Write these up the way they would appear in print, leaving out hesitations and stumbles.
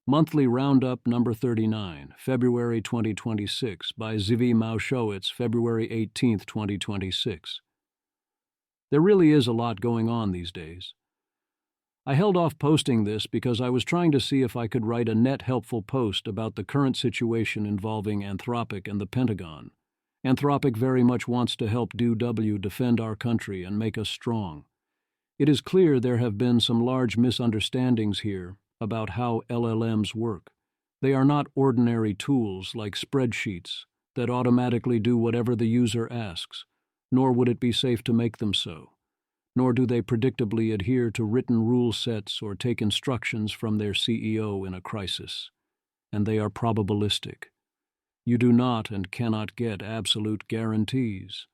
Monthly Roundup number 39, February 2026, by Zvi Maushowitz, February 18, 2026. There really is a lot going on these days. I held off posting this because I was trying to see if I could write a net helpful post about the current situation involving Anthropic and the Pentagon. Anthropic very much wants to help DoW defend our country and make us strong. It is clear there have been some large misunderstandings here about how LLMs work. They are not ordinary tools like spreadsheets that automatically do whatever the user asks, nor would it be safe to make them so. Nor do they predictably adhere to written rule sets or take instructions from their CEO in a crisis. And they are probabilistic. You do not and cannot get absolute guarantees.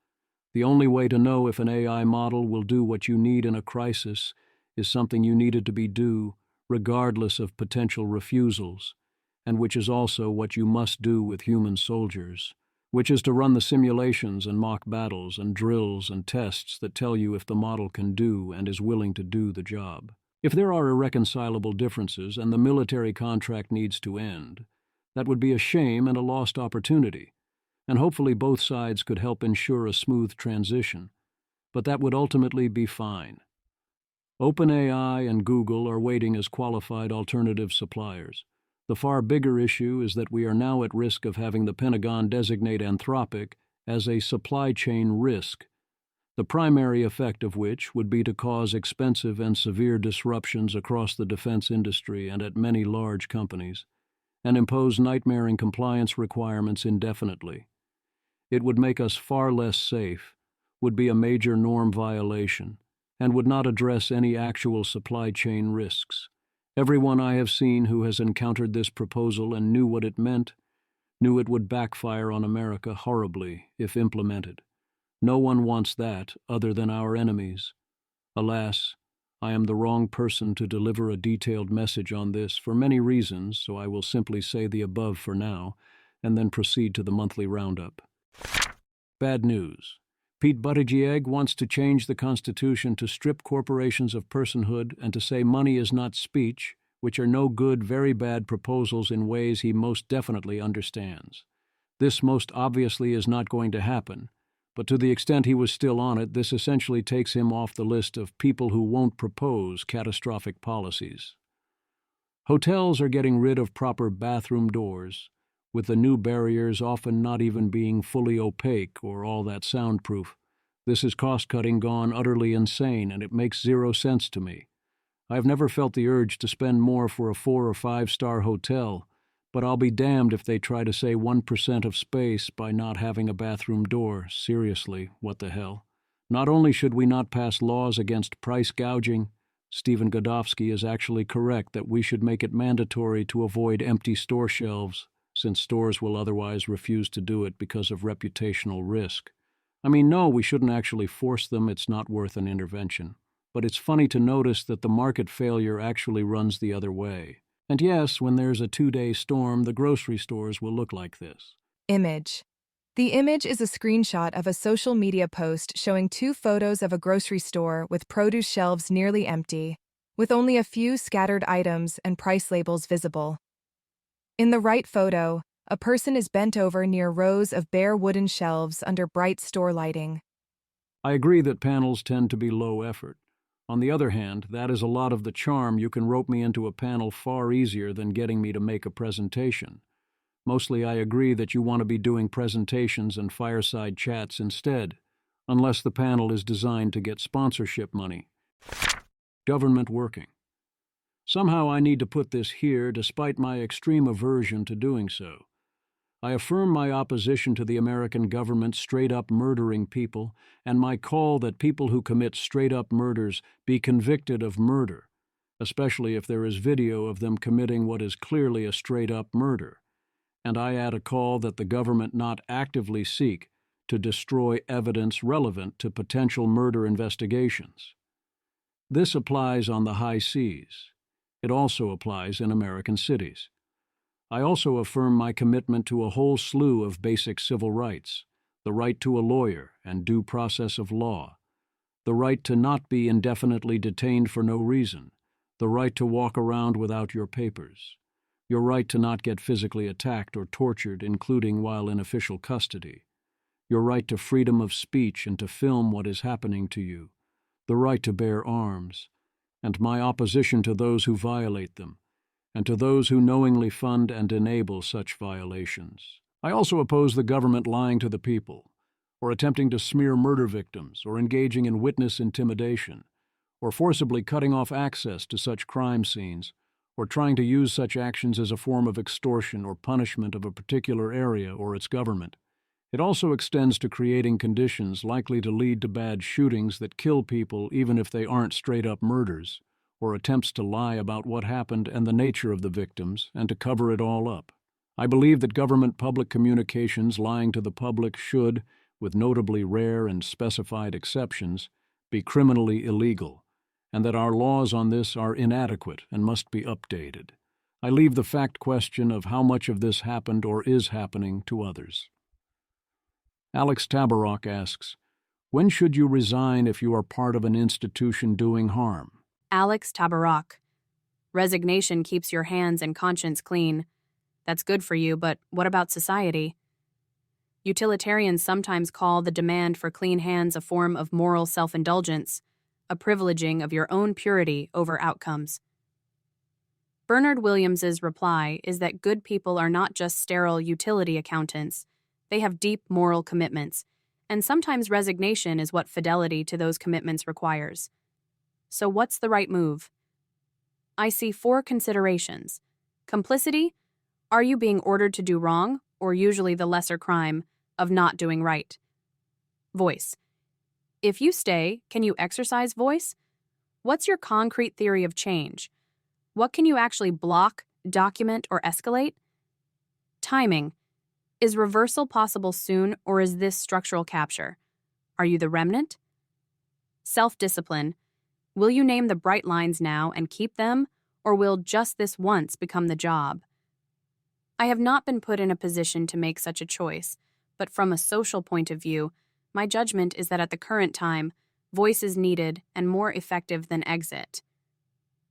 The only way to know if an AI model will do what you need in a crisis is something you needed to be do, regardless of potential refusals, and which is also what you must do with human soldiers, which is to run the simulations and mock battles and drills and tests that tell you if the model can do and is willing to do the job. If there are irreconcilable differences and the military contract needs to end, that would be a shame and a lost opportunity, and hopefully both sides could help ensure a smooth transition, but that would ultimately be fine. OpenAI and Google are waiting as qualified alternative suppliers. The far bigger issue is that we are now at risk of having the Pentagon designate Anthropic as a supply chain risk, the primary effect of which would be to cause expensive and severe disruptions across the defense industry and at many large companies, and impose nightmaring compliance requirements indefinitely. It would make us far less safe, would be a major norm violation, and would not address any actual supply chain risks. Everyone I have seen who has encountered this proposal and knew what it meant, knew it would backfire on America horribly if implemented. No one wants that other than our enemies. Alas, I am the wrong person to deliver a detailed message on this for many reasons, so I will simply say the above for now, and then proceed to the monthly roundup. Bad news. Pete Buttigieg wants to change the Constitution to strip corporations of personhood and to say money is not speech, which are no good, very bad proposals in ways he most definitely understands. This most obviously is not going to happen, but to the extent he was still on it, this essentially takes him off the list of people who won't propose catastrophic policies. Hotels are getting rid of proper bathroom doors, with the new barriers often not even being fully opaque or all that soundproof. This is cost-cutting gone utterly insane, and it makes zero sense to me. I've never felt the urge to spend more for a 4- or 5-star hotel, but I'll be damned if they try to say 1% of space by not having a bathroom door. Seriously, what the hell? Not only should we not pass laws against price gouging, Stephen Godofsky is actually correct that we should make it mandatory to avoid empty store shelves, since stores will otherwise refuse to do it because of reputational risk. I mean, no, we shouldn't actually force them, it's not worth an intervention. But it's funny to notice that the market failure actually runs the other way. And yes, when there's a 2-day storm, the grocery stores will look like this. Image. The image is a screenshot of a social media post showing 2 photos of a grocery store with produce shelves nearly empty, with only a few scattered items and price labels visible. In the right photo, a person is bent over near rows of bare wooden shelves under bright store lighting. I agree that panels tend to be low effort. On the other hand, that is a lot of the charm. You can rope me into a panel far easier than getting me to make a presentation. Mostly I agree that you want to be doing presentations and fireside chats instead, unless the panel is designed to get sponsorship money. Government working. Somehow I need to put this here despite my extreme aversion to doing so. I affirm my opposition to the American government straight-up murdering people, and my call that people who commit straight-up murders be convicted of murder, especially if there is video of them committing what is clearly a straight-up murder. And I add a call that the government not actively seek to destroy evidence relevant to potential murder investigations. This applies on the high seas. It also applies in American cities. I also affirm my commitment to a whole slew of basic civil rights, the right to a lawyer and due process of law, the right to not be indefinitely detained for no reason, the right to walk around without your papers, Your right to not get physically attacked or tortured, including while in official custody. Your right to freedom of speech and to film what is happening to you. The right to bear arms. And my opposition to those who violate them, and to those who knowingly fund and enable such violations. I also oppose the government lying to the people, or attempting to smear murder victims, or engaging in witness intimidation, or forcibly cutting off access to such crime scenes, or trying to use such actions as a form of extortion or punishment of a particular area or its government. It also extends to creating conditions likely to lead to bad shootings that kill people even if they aren't straight-up murders, or attempts to lie about what happened and the nature of the victims, and to cover it all up. I believe that government public communications lying to the public should, with notably rare and specified exceptions, be criminally illegal, and that our laws on this are inadequate and must be updated. I leave the fact question of how much of this happened or is happening to others. Alex Tabarrok asks, when should you resign if you are part of an institution doing harm? Alex Tabarrok. Resignation keeps your hands and conscience clean. That's good for you, but what about society? Utilitarians sometimes call the demand for clean hands a form of moral self-indulgence, a privileging of your own purity over outcomes. Bernard Williams's reply is that good people are not just sterile utility accountants. They have deep moral commitments, and sometimes resignation is what fidelity to those commitments requires. So what's the right move? I see 4 considerations. Complicity. Are you being ordered to do wrong, or usually the lesser crime of not doing right? Voice. If you stay, can you exercise voice? What's your concrete theory of change? What can you actually block, document, or escalate? Timing. Is reversal possible soon, or is this structural capture? Are you the remnant? Self-discipline. Will you name the bright lines now and keep them, or will just this once become the job? I have not been put in a position to make such a choice, but from a social point of view, my judgment is that at the current time, voice is needed and more effective than exit.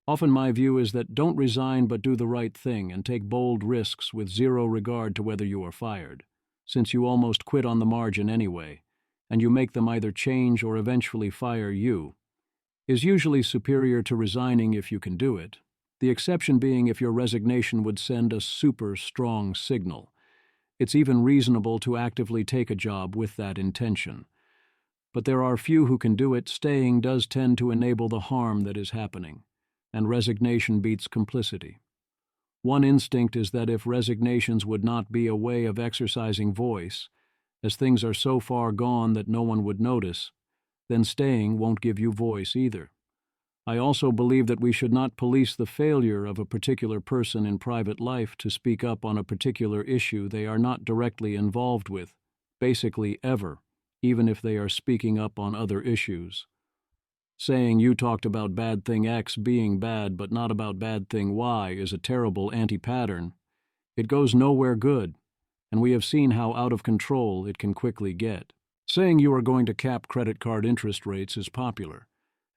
Often my view is that don't resign but do the right thing and take bold risks with zero regard to whether you are fired, since you almost quit on the margin anyway, and you make them either change or eventually fire you, is usually superior to resigning if you can do it, the exception being if your resignation would send a super strong signal. It's even reasonable to actively take a job with that intention. But there are few who can do it. Staying does tend to enable the harm that is happening, and resignation beats complicity. One instinct is that if resignations would not be a way of exercising voice, as things are so far gone that no one would notice, then staying won't give you voice either. I also believe that we should not police the failure of a particular person in private life to speak up on a particular issue they are not directly involved with, basically ever, even if they are speaking up on other issues. Saying you talked about bad thing X being bad but not about bad thing Y is a terrible anti-pattern. It goes nowhere good, and we have seen how out of control it can quickly get. Saying you are going to cap credit card interest rates is popular.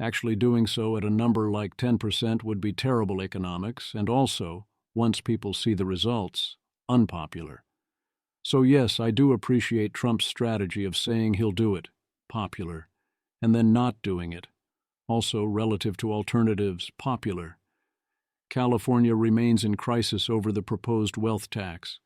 Actually doing so at a number like 10% would be terrible economics, and also, once people see the results, unpopular. So yes, I do appreciate Trump's strategy of saying he'll do it, popular, and then not doing it, also relative to alternatives, popular. California remains in crisis over the proposed wealth tax.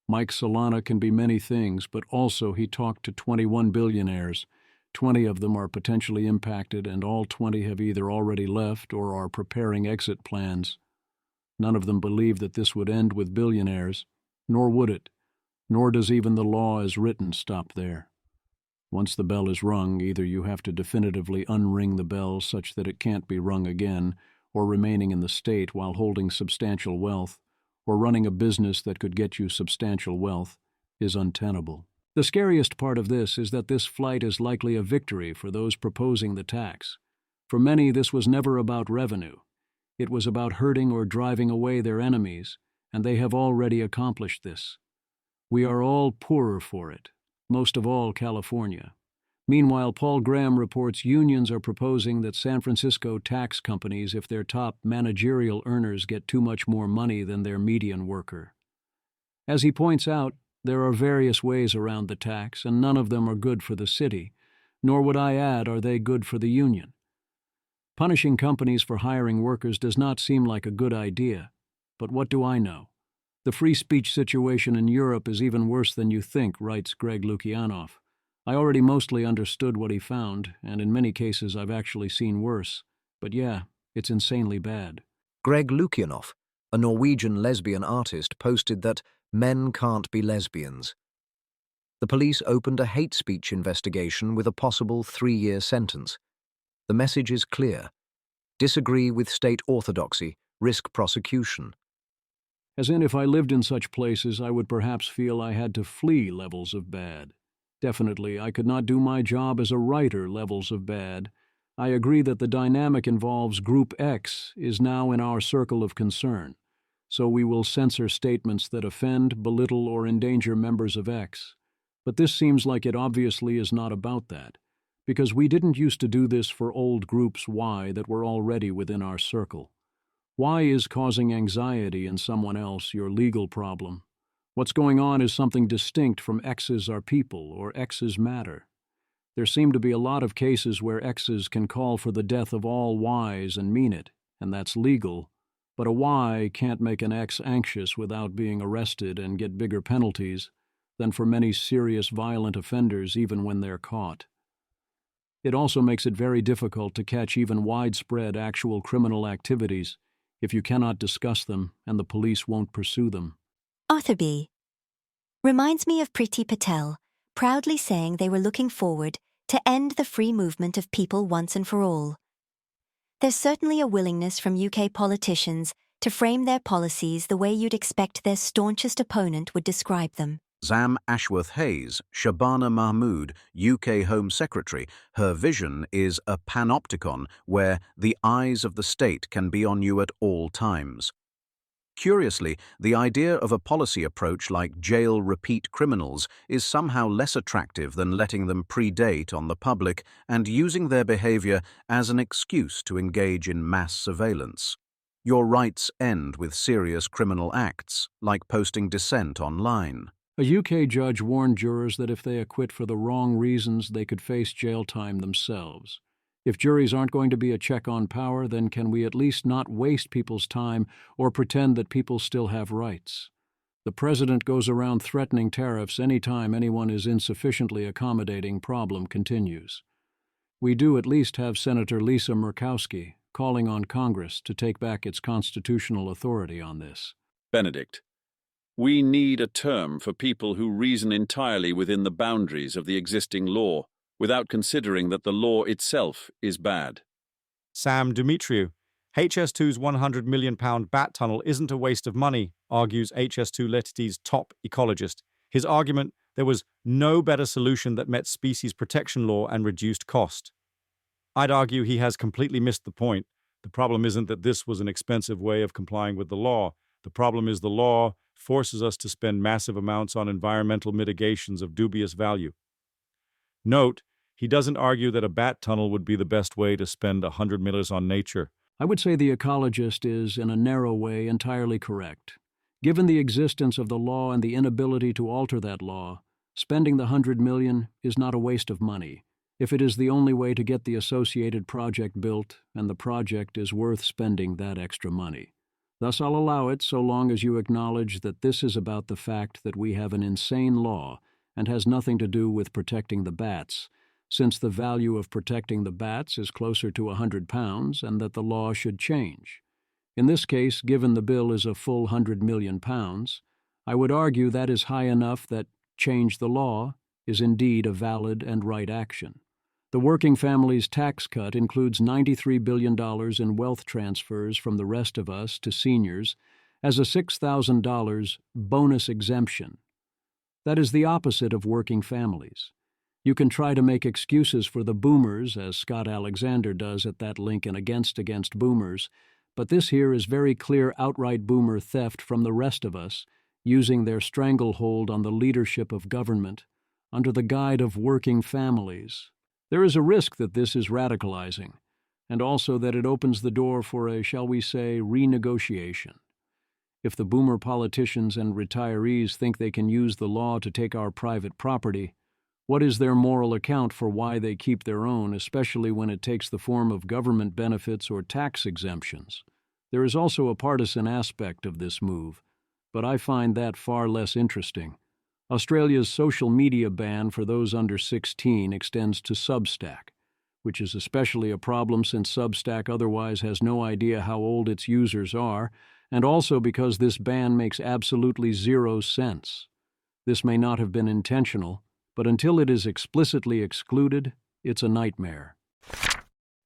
Mike Solana can be many things, but also he talked to 21 billionaires. 20 of them are potentially impacted, and all 20 have either already left or are preparing exit plans. None of them believe that this would end with billionaires, nor would it, nor does even the law as written stop there. Once the bell is rung, either you have to definitively unring the bell such that it can't be rung again, or remaining in the state while holding substantial wealth, or running a business that could get you substantial wealth, is untenable. The scariest part of this is that this flight is likely a victory for those proposing the tax. For many, this was never about revenue. It was about hurting or driving away their enemies, and they have already accomplished this. We are all poorer for it, most of all California. Meanwhile, Paul Graham reports unions are proposing that San Francisco tax companies if their top managerial earners get too much more money than their median worker. As he points out, there are various ways around the tax, and none of them are good for the city, nor would I add are they good for the union. Punishing companies for hiring workers does not seem like a good idea, but what do I know? The free speech situation in Europe is even worse than you think, writes Greg Lukianoff. I already mostly understood what he found, and in many cases I've actually seen worse. But yeah, it's insanely bad. Greg Lukianoff, a Norwegian lesbian artist, posted that men can't be lesbians. The police opened a hate speech investigation with a possible 3-year sentence. The message is clear. Disagree with state orthodoxy, risk prosecution. As in, if I lived in such places, I would perhaps feel I had to flee levels of bad. Definitely, I could not do my job as a writer levels of bad. I agree that the dynamic involves Group X is now in our circle of concern, so we will censor statements that offend, belittle, or endanger members of X. But this seems like it obviously is not about that, because we didn't used to do this for old Groups Y that were already within our circle. Y is causing anxiety in someone else your legal problem. What's going on is something distinct from X's are people or X's matter. There seem to be a lot of cases where X's can call for the death of all Y's and mean it, and that's legal, but a Y can't make an X anxious without being arrested and get bigger penalties than for many serious violent offenders even when they're caught. It also makes it very difficult to catch even widespread actual criminal activities if you cannot discuss them and the police won't pursue them. Arthur B. reminds me of Priti Patel, proudly saying they were looking forward to end the free movement of people once and for all. There's certainly a willingness from UK politicians to frame their policies the way you'd expect their staunchest opponent would describe them. Zam Ashworth-Hayes, Shabana Mahmood, UK Home Secretary, her vision is a panopticon where the eyes of the state can be on you at all times. Curiously, the idea of a policy approach like jail repeat criminals is somehow less attractive than letting them predate on the public and using their behavior as an excuse to engage in mass surveillance. Your rights end with serious criminal acts, like posting dissent online. A UK judge warned jurors that if they acquit for the wrong reasons, they could face jail time themselves. If juries aren't going to be a check on power, then can we at least not waste people's time or pretend that people still have rights? The president goes around threatening tariffs any time anyone is insufficiently accommodating, problem continues. We do at least have Senator Lisa Murkowski calling on Congress to take back its constitutional authority on this. Benedict. We need a term for people who reason entirely within the boundaries of the existing law, without considering that the law itself is bad. Sam Dumitriou. HS2's £100 million bat tunnel isn't a waste of money, argues HS2 Letity's top ecologist. His argument, there was no better solution that met species protection law and reduced cost. I'd argue he has completely missed the point. The problem isn't that this was an expensive way of complying with the law. The problem is the law forces us to spend massive amounts on environmental mitigations of dubious value. Note, he doesn't argue that a bat tunnel would be the best way to spend $100 million on nature. I would say the ecologist is, in a narrow way, entirely correct. Given the existence of the law and the inability to alter that law, spending the $100 million is not a waste of money, if it is the only way to get the associated project built and the project is worth spending that extra money. Thus I'll allow it so long as you acknowledge that this is about the fact that we have an insane law and has nothing to do with protecting the bats, since the value of protecting the bats is closer to £100 and that the law should change. In this case, given the bill is a full £100 million, I would argue that is high enough that change the law is indeed a valid and right action. The working family's tax cut includes $93 billion in wealth transfers from the rest of us to seniors as a $6,000 bonus exemption. That is the opposite of working families. You can try to make excuses for the boomers, as Scott Alexander does at that link in Against Boomers, but this here is very clear outright boomer theft from the rest of us, using their stranglehold on the leadership of government under the guise of working families, There is a risk that this is radicalizing, and also that it opens the door for a, shall we say, renegotiation. If the boomer politicians and retirees think they can use the law to take our private property, what is their moral account for why they keep their own, especially when it takes the form of government benefits or tax exemptions? There is also a partisan aspect of this move, but I find that far less interesting. Australia's social media ban for those under 16 extends to Substack, which is especially a problem since Substack otherwise has no idea how old its users are, and also because this ban makes absolutely zero sense. This may not have been intentional, but until it is explicitly excluded, it's a nightmare.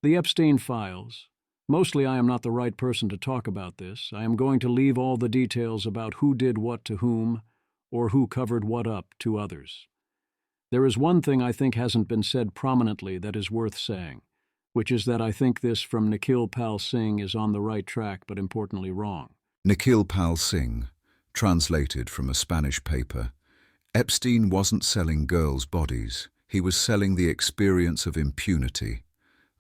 The Epstein Files. Mostly I am not the right person to talk about this. I am going to leave all the details about who did what to whom, or who covered what up, to others. There is one thing I think hasn't been said prominently that is worth saying, which is that I think this from Nikhil Pal Singh is on the right track but importantly wrong. Nikhil Pal Singh, translated from a Spanish paper. Epstein wasn't selling girls' bodies. He was selling the experience of impunity.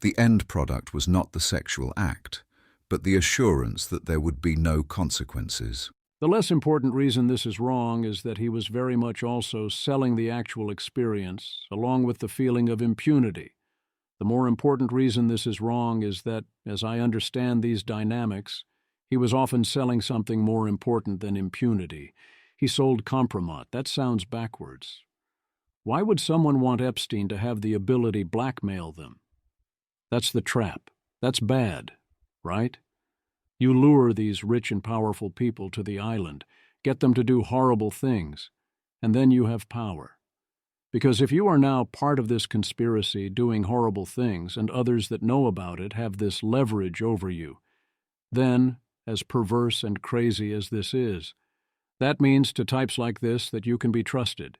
The end product was not the sexual act, but the assurance that there would be no consequences. The less important reason this is wrong is that he was very much also selling the actual experience, along with the feeling of impunity. The more important reason this is wrong is that, as I understand these dynamics, he was often selling something more important than impunity. He sold compromat. That sounds backwards. Why would someone want Epstein to have the ability to blackmail them? That's the trap. That's bad, right? You lure these rich and powerful people to the island, get them to do horrible things, and then you have power. Because if you are now part of this conspiracy doing horrible things and others that know about it have this leverage over you, then, as perverse and crazy as this is, that means to types like this that you can be trusted.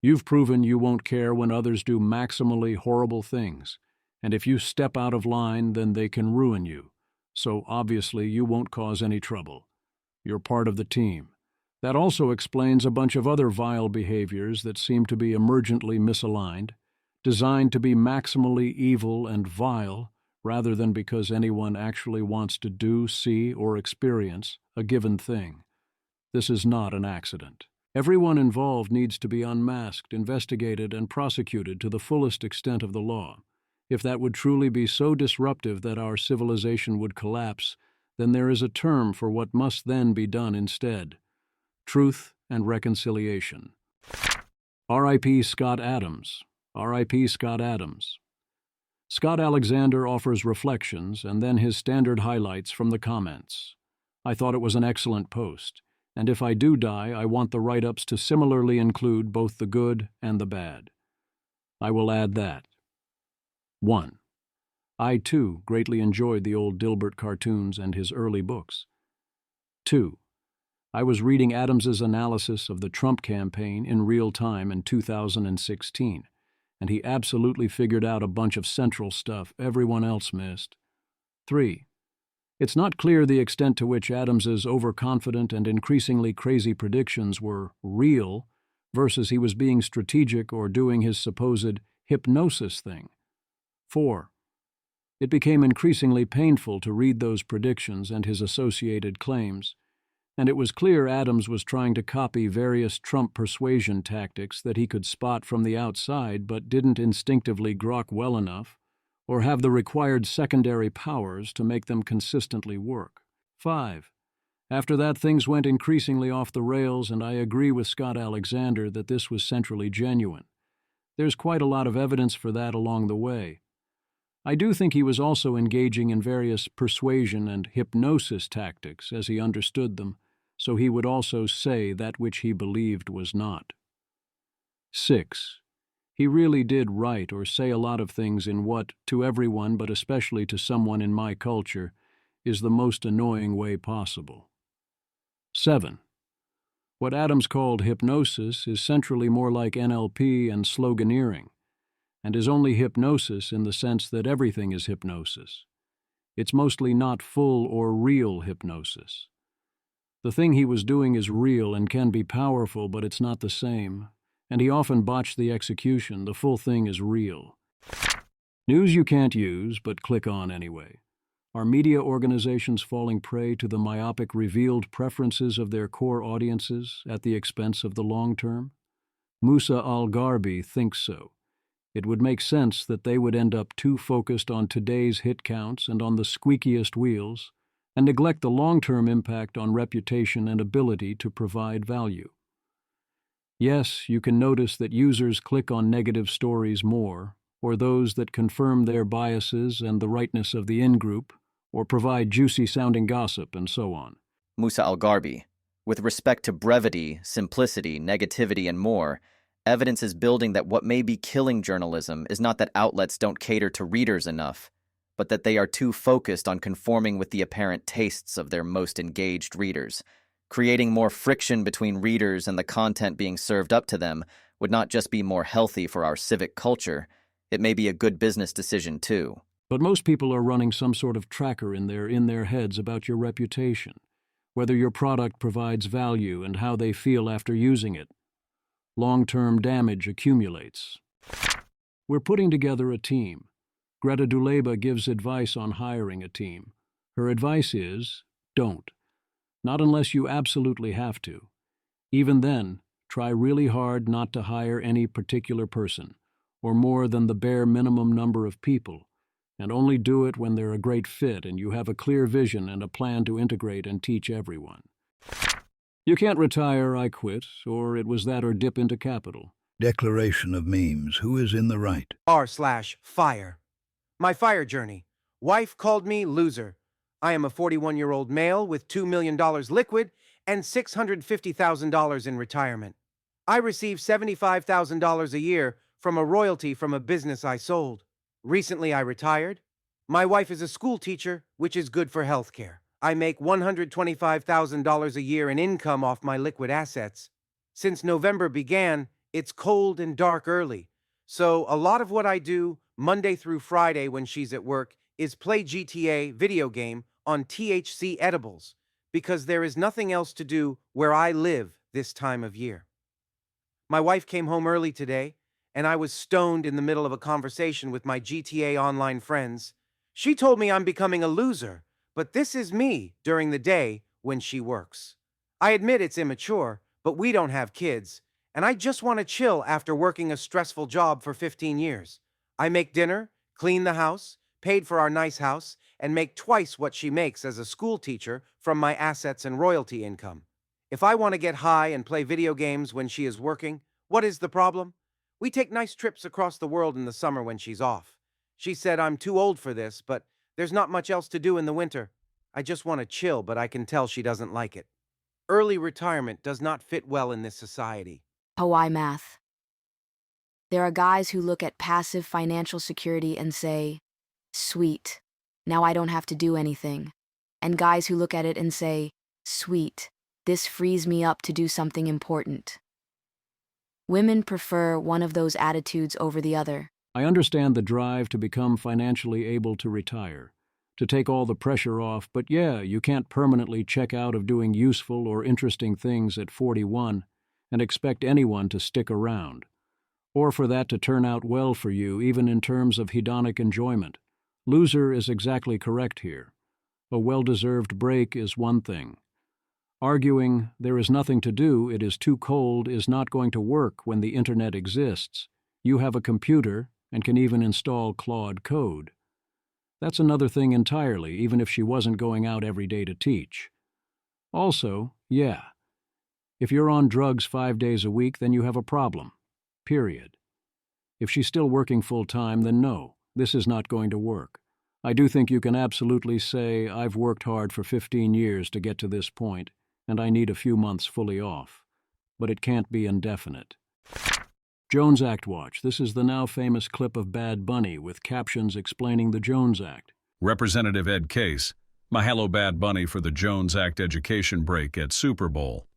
You've proven you won't care when others do maximally horrible things, and if you step out of line, then they can ruin you. So obviously you won't cause any trouble. You're part of the team. That also explains a bunch of other vile behaviors that seem to be emergently misaligned, designed to be maximally evil and vile, rather than because anyone actually wants to do, see, or experience a given thing. This is not an accident. Everyone involved needs to be unmasked, investigated, and prosecuted to the fullest extent of the law. If that would truly be so disruptive that our civilization would collapse, then there is a term for what must then be done instead: truth and reconciliation. R.I.P. Scott Adams. R.I.P. Scott Adams. Scott Alexander offers reflections and then his standard highlights from the comments. I thought it was an excellent post, and if I do die, I want the write-ups to similarly include both the good and the bad. I will add that. 1. I, too, greatly enjoyed the old Dilbert cartoons and his early books. 2. I was reading Adams's analysis of the Trump campaign in real time in 2016, and he absolutely figured out a bunch of central stuff everyone else missed. 3. It's not clear the extent to which Adams's overconfident and increasingly crazy predictions were real versus he was being strategic or doing his supposed hypnosis thing. 4. It became increasingly painful to read those predictions and his associated claims, and it was clear Adams was trying to copy various Trump persuasion tactics that he could spot from the outside but didn't instinctively grok well enough or have the required secondary powers to make them consistently work. 5. After that, things went increasingly off the rails, and I agree with Scott Alexander that this was centrally genuine. There's quite a lot of evidence for that along the way. I do think he was also engaging in various persuasion and hypnosis tactics as he understood them, so he would also say that which he believed was not. 6. He really did write or say a lot of things in what, to everyone but especially to someone in my culture, is the most annoying way possible. 7. What Adams called hypnosis is centrally more like NLP and sloganeering, and is only hypnosis in the sense that everything is hypnosis. It's mostly not full or real hypnosis. The thing he was doing is real and can be powerful, but it's not the same, and he often botched the execution. The full thing is real. News you can't use, but click on anyway. Are media organizations falling prey to the myopic revealed preferences of their core audiences at the expense of the long term? Musa al-Gharbi thinks so. It would make sense that they would end up too focused on today's hit counts and on the squeakiest wheels, and neglect the long-term impact on reputation and ability to provide value. Yes, you can notice that users click on negative stories more, or those that confirm their biases and the rightness of the in-group, or provide juicy-sounding gossip, and so on. Musa al-Gharbi. With respect to brevity, simplicity, negativity, and more, evidence is building that what may be killing journalism is not that outlets don't cater to readers enough, but that they are too focused on conforming with the apparent tastes of their most engaged readers. Creating more friction between readers and the content being served up to them would not just be more healthy for our civic culture, it may be a good business decision too. But most people are running some sort of tracker in their heads about your reputation, whether your product provides value and how they feel after using it. Long-term damage accumulates. We're putting together a team. Greta Duleba gives advice on hiring a team. Her advice is, don't. Not unless you absolutely have to. Even then, try really hard not to hire any particular person, or more than the bare minimum number of people, and only do it when they're a great fit and you have a clear vision and a plan to integrate and teach everyone. You can't retire, I quit, or it was that or dip into capital. Declaration of memes. Who is in the right? r/fire. My fire journey. Wife called me loser. I am a 41-year-old male with $2 million liquid and $650,000 in retirement. I receive $75,000 a year from a royalty from a business I sold. Recently, I retired. My wife is a school teacher, which is good for healthcare. I make $125,000 a year in income off my liquid assets. Since November began, it's cold and dark early, so a lot of what I do, Monday through Friday when she's at work, is play GTA video game on THC edibles, because there is nothing else to do where I live this time of year. My wife came home early today, and I was stoned in the middle of a conversation with my GTA online friends. She told me I'm becoming a loser, but this is me during the day when she works. I admit it's immature, but we don't have kids, and I just want to chill after working a stressful job for 15 years. I make dinner, clean the house, paid for our nice house, and make twice what she makes as a school teacher from my assets and royalty income. If I want to get high and play video games when she is working, what is the problem? We take nice trips across the world in the summer when she's off. She said I'm too old for this, but there's not much else to do in the winter. I just want to chill, but I can tell she doesn't like it. Early retirement does not fit well in this society. Hawaii math. There are guys who look at passive financial security and say, sweet, now I don't have to do anything. And guys who look at it and say, sweet, this frees me up to do something important. Women prefer one of those attitudes over the other. I understand the drive to become financially able to retire, to take all the pressure off, but yeah, you can't permanently check out of doing useful or interesting things at 41 and expect anyone to stick around, or for that to turn out well for you even in terms of hedonic enjoyment. Loser is exactly correct here. A well-deserved break is one thing. Arguing there is nothing to do, it is too cold, is not going to work when the internet exists. You have a computer and can even install Claude code. That's another thing entirely, even if she wasn't going out every day to teach. Also, yeah, if you're on drugs 5 days a week, then you have a problem. Period. If she's still working full-time, then no, this is not going to work. I do think you can absolutely say, I've worked hard for 15 years to get to this point, and I need a few months fully off. But it can't be indefinite. Jones Act Watch. This is the now famous clip of Bad Bunny with captions explaining the Jones Act. Representative Ed Case, mahalo Bad Bunny for the Jones Act education break at Super Bowl.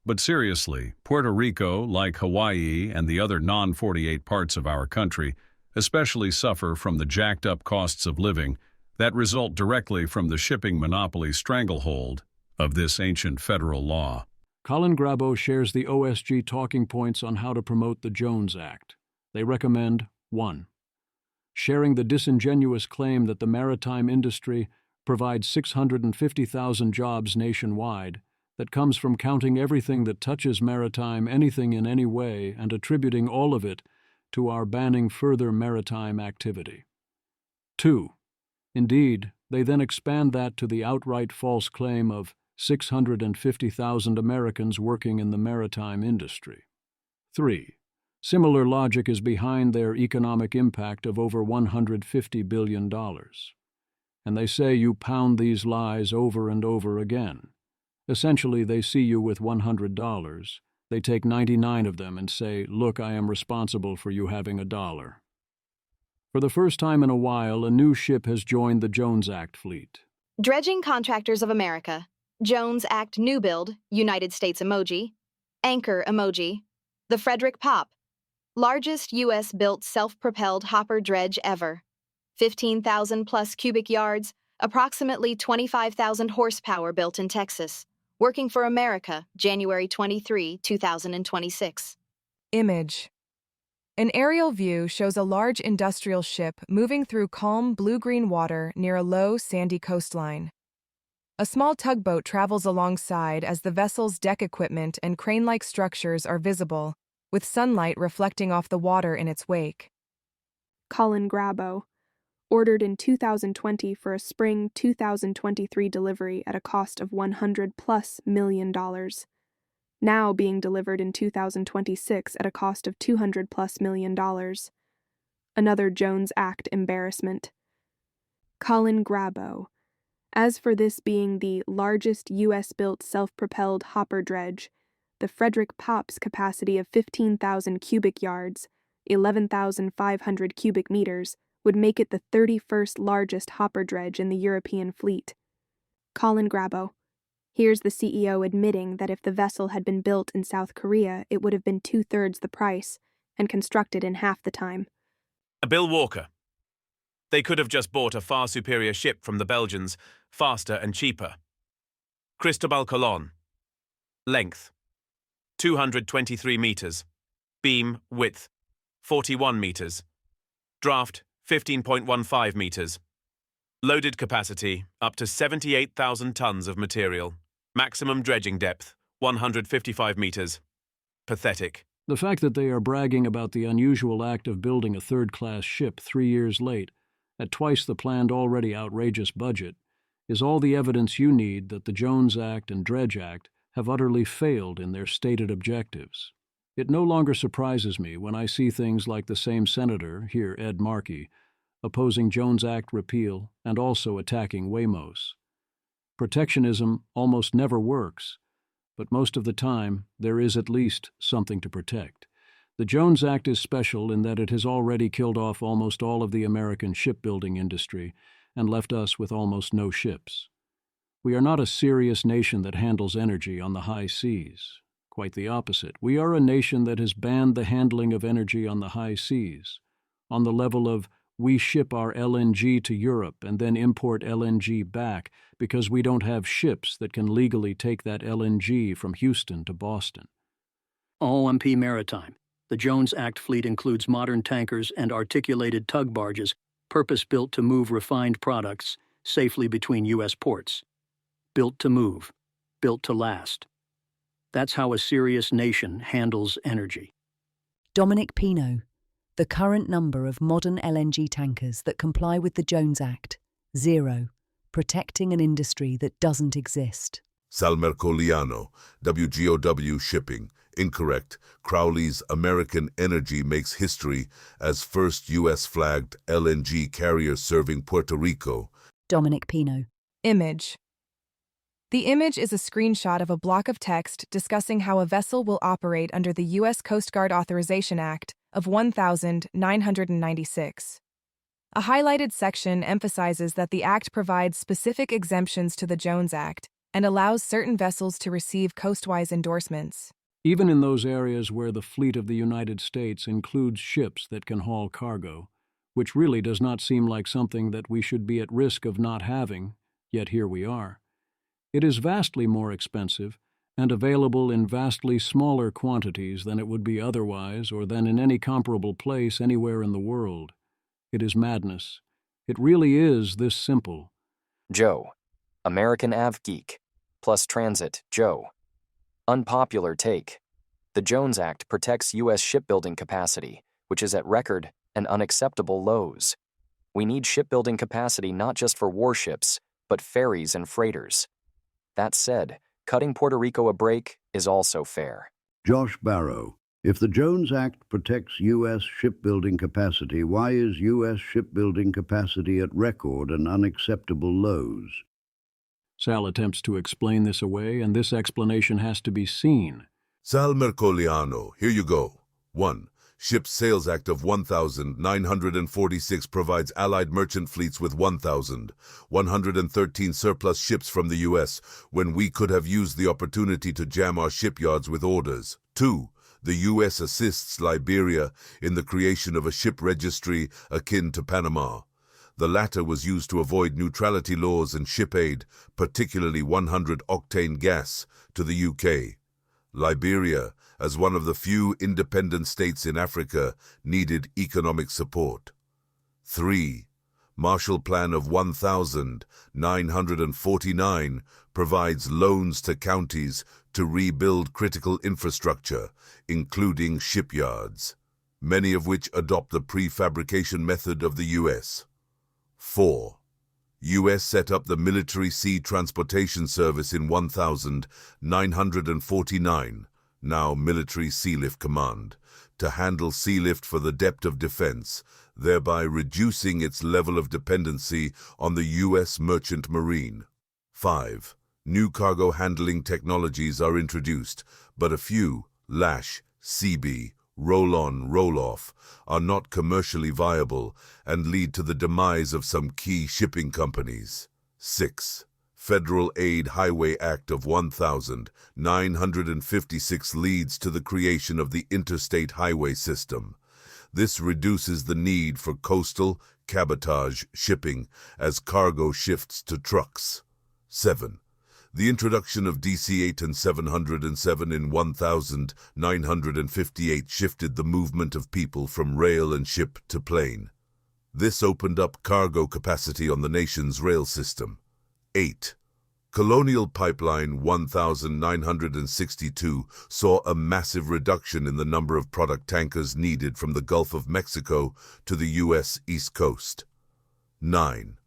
But seriously, Puerto Rico, like Hawaii and the other non-48 parts of our country, especially suffer from the jacked-up costs of living that result directly from the shipping monopoly stranglehold of this ancient federal law. Colin Grabo shares the OSG talking points on how to promote the Jones Act. They recommend 1. sharing the disingenuous claim that the maritime industry provides 650,000 jobs nationwide, that comes from counting everything that touches maritime anything in any way and attributing all of it to our banning further maritime activity. 2. Indeed, they then expand that to the outright false claim of 650,000 Americans working in the maritime industry. 3. Similar logic is behind their economic impact of over $150 billion. And they say you pound these lies over and over again. Essentially, they see you with $100. They take 99 of them and say, "Look, I am responsible for you having $1." For the first time in a while, a new ship has joined the Jones Act fleet. Dredging Contractors of America, Jones Act New Build, United States emoji, Anchor emoji, the Frederick Pop, largest U.S.-built self-propelled hopper dredge ever, 15,000 plus cubic yards, approximately 25,000 horsepower, built in Texas, working for America, January 23, 2026. Image. An aerial view shows a large industrial ship moving through calm blue-green water near a low, sandy coastline. A small tugboat travels alongside as the vessel's deck equipment and crane-like structures are visible, with sunlight reflecting off the water in its wake. Colin Grabo, ordered in 2020 for a spring 2023 delivery at a cost of $100+ million. Now being delivered in 2026 at a cost of $200+ million. Another Jones Act embarrassment. Colin Grabo. As for this being the largest U.S.-built self-propelled hopper dredge, the Frederick Pop's capacity of 15,000 cubic yards, 11,500 cubic meters, would make it the 31st largest hopper dredge in the European fleet. Colin Grabo. Here's the CEO admitting that if the vessel had been built in South Korea, it would have been 2/3 the price and constructed in half the time. Bill Walker. They could have just bought a far superior ship from the Belgians, faster and cheaper. Cristobal Colon. Length: 223 meters. Beam width: 41 meters. Draft: 15.15 meters. Loaded capacity: up to 78,000 tons of material. Maximum dredging depth: 155 meters. Pathetic. The fact that they are bragging about the unusual act of building a third-class ship 3 years late, at twice the planned already outrageous budget, is all the evidence you need that the Jones Act and Dredge Act have utterly failed in their stated objectives. It no longer surprises me when I see things like the same senator, here Ed Markey, opposing Jones Act repeal and also attacking Wamos. Protectionism almost never works, but most of the time there is at least something to protect. The Jones Act is special in that it has already killed off almost all of the American shipbuilding industry and left us with almost no ships. We are not a serious nation that handles energy on the high seas. Quite the opposite. We are a nation that has banned the handling of energy on the high seas, on the level of we ship our LNG to Europe and then import LNG back because we don't have ships that can legally take that LNG from Houston to Boston. OMP Maritime. The Jones Act fleet includes modern tankers and articulated tug barges, purpose-built to move refined products safely between U.S. ports. Built to move. Built to last. That's how a serious nation handles energy. Dominic Pino. The current number of modern LNG tankers that comply with the Jones Act, 0, protecting an industry that doesn't exist. Salmercoliano, WGOW Shipping, incorrect. Crowley's American Energy makes history as first U.S.-flagged LNG carrier serving Puerto Rico. Dominic Pino. Image. The image is a screenshot of a block of text discussing how a vessel will operate under the U.S. Coast Guard Authorization Act of 1996. A highlighted section emphasizes that the Act provides specific exemptions to the Jones Act and allows certain vessels to receive coastwise endorsements. Even in those areas where the fleet of the United States includes ships that can haul cargo, which really does not seem like something that we should be at risk of not having, yet here we are. It is vastly more expensive and available in vastly smaller quantities than it would be otherwise or than in any comparable place anywhere in the world. It is madness. It really is this simple. Joe, American Av Geek, plus Transit, Joe. Unpopular take. The Jones Act protects U.S. shipbuilding capacity, which is at record and unacceptable lows. We need shipbuilding capacity not just for warships, but ferries and freighters. That said, cutting Puerto Rico a break is also fair. Josh Barrow, if the Jones Act protects U.S. shipbuilding capacity, why is U.S. shipbuilding capacity at record and unacceptable lows? Sal attempts to explain this away, and this explanation has to be seen. Sal Mercoliano, here you go. 1. Ships Sales Act of 1946 provides Allied merchant fleets with 1,113 surplus ships from the U.S. when we could have used the opportunity to jam our shipyards with orders. 2. The U.S. assists Liberia in the creation of a ship registry akin to Panama. The latter was used to avoid neutrality laws and ship aid, particularly 100-octane gas, to the UK. Liberia, as one of the few independent states in Africa, needed economic support. 3. Marshall Plan of 1949 provides loans to counties to rebuild critical infrastructure, including shipyards, many of which adopt the prefabrication method of the U.S. 4. U.S. set up the Military Sea Transportation Service in 1949, now Military Sealift Command, to handle sealift for the depth of defense, thereby reducing its level of dependency on the U.S. Merchant Marine. 5. New cargo handling technologies are introduced, but a few, Lash, CB, roll-on, roll-off, are not commercially viable and lead to the demise of some key shipping companies. 6. Federal Aid Highway Act of 1956 leads to the creation of the interstate highway system. This reduces the need for coastal, cabotage shipping as cargo shifts to trucks. 7. The introduction of DC-8 and 707 in 1958 shifted the movement of people from rail and ship to plane. This opened up cargo capacity on the nation's rail system. 8. Colonial Pipeline 1962 saw a massive reduction in the number of product tankers needed from the Gulf of Mexico to the U.S. East Coast. 9.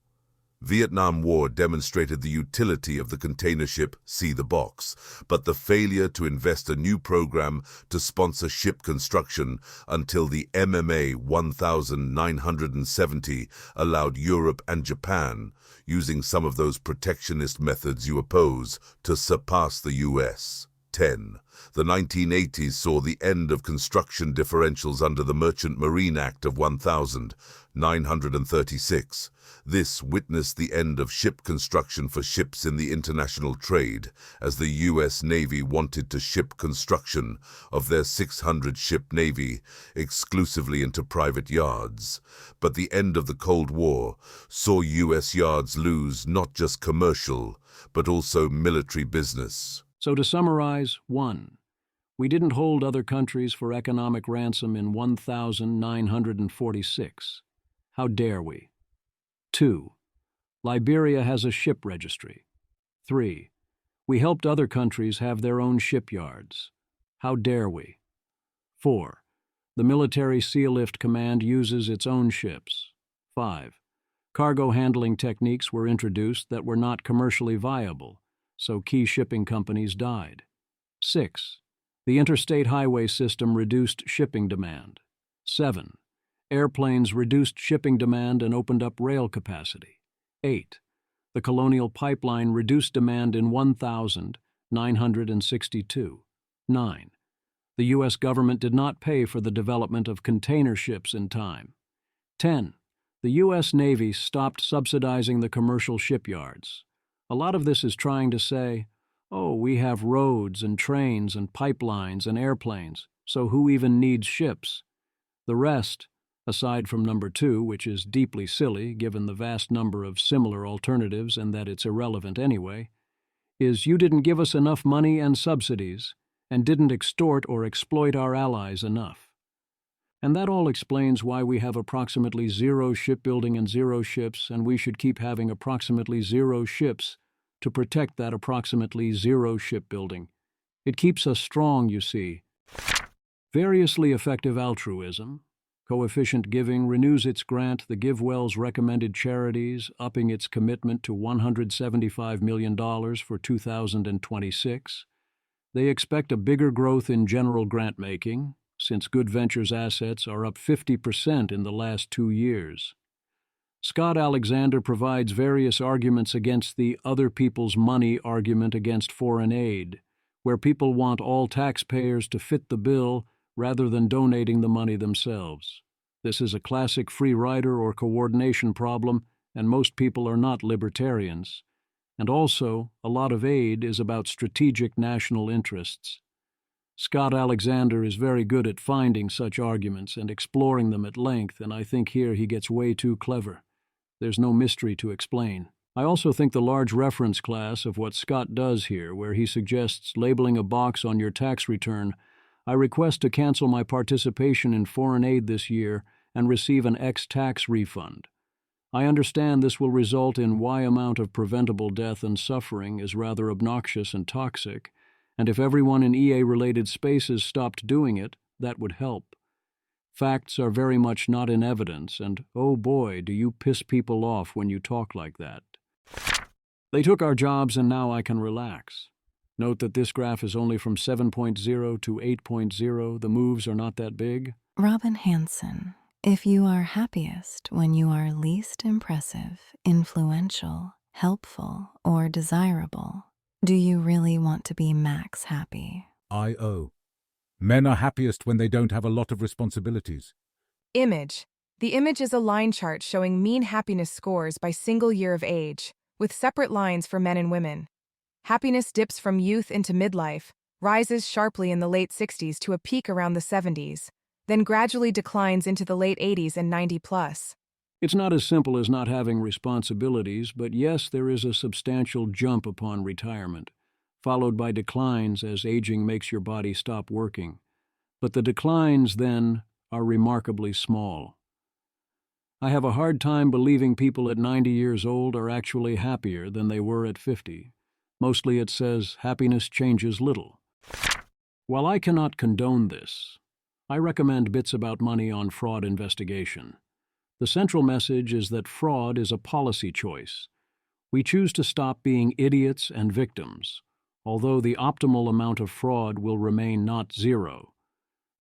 Vietnam War demonstrated the utility of the container ship, see the box, but the failure to invest a new program to sponsor ship construction until the MMA 1970 allowed Europe and Japan, using some of those protectionist methods you oppose, to surpass the U.S. 10. The 1980s saw the end of construction differentials under the Merchant Marine Act of 1936. This witnessed the end of ship construction for ships in the international trade, as the U.S. Navy wanted to ship construction of their 600-ship Navy exclusively into private yards. But the end of the Cold War saw U.S. yards lose not just commercial, but also military business. So to summarize, 1. We didn't hold other countries for economic ransom in 1946. How dare we? 2. Liberia has a ship registry. 3. We helped other countries have their own shipyards. How dare we? 4. The Military Sealift Command uses its own ships. 5. Cargo handling techniques were introduced that were not commercially viable, so key shipping companies died. 6. The interstate highway system reduced shipping demand. 7. Airplanes reduced shipping demand and opened up rail capacity. 8. The Colonial Pipeline reduced demand in 1962. 9. The U.S. government did not pay for the development of container ships in time. 10. The U.S. Navy stopped subsidizing the commercial shipyards. A lot of this is trying to say, oh, we have roads and trains and pipelines and airplanes, so who even needs ships? The rest, aside from number 2, which is deeply silly given the vast number of similar alternatives and that it's irrelevant anyway, is you didn't give us enough money and subsidies and didn't extort or exploit our allies enough. And that all explains why we have approximately 0 shipbuilding and 0 ships, and we should keep having approximately 0 ships to protect that approximately 0 shipbuilding. It keeps us strong, you see. Variously effective altruism. Coefficient Giving renews its grant the GiveWell's recommended charities, upping its commitment to $175 million for 2026. They expect a bigger growth in general grant-making, since Good Ventures assets are up 50% in the last 2 years. Scott Alexander provides various arguments against the other people's money argument against foreign aid, where people want all taxpayers to fit the bill rather than donating the money themselves. This is a classic free rider or coordination problem, and most people are not libertarians. And also, a lot of aid is about strategic national interests. Scott Alexander is very good at finding such arguments and exploring them at length, and I think here he gets way too clever. There's no mystery to explain. I also think the large reference class of what Scott does here, where he suggests labeling a box on your tax return, I request to cancel my participation in foreign aid this year and receive an X tax refund. I understand this will result in Y amount of preventable death and suffering is rather obnoxious and toxic, and if everyone in EA-related spaces stopped doing it, that would help. Facts are very much not in evidence, and oh boy, do you piss people off when you talk like that. They took our jobs and now I can relax. Note that this graph is only from 7.0 to 8.0. The moves are not that big. Robin Hanson, if you are happiest when you are least impressive, influential, helpful, or desirable, do you really want to be max happy? I.O. Men are happiest when they don't have a lot of responsibilities. Image. The image is a line chart showing mean happiness scores by single year of age, with separate lines for men and women. Happiness dips from youth into midlife, rises sharply in the late 60s to a peak around the 70s, then gradually declines into the late 80s and 90+. It's not as simple as not having responsibilities, but yes, there is a substantial jump upon retirement, followed by declines as aging makes your body stop working. But the declines, then, are remarkably small. I have a hard time believing people at 90 years old are actually happier than they were at 50. Mostly it says happiness changes little. While I cannot condone this, I recommend Bits About Money on Fraud Investigation. The central message is that fraud is a policy choice. We choose to stop being idiots and victims, although the optimal amount of fraud will remain not zero.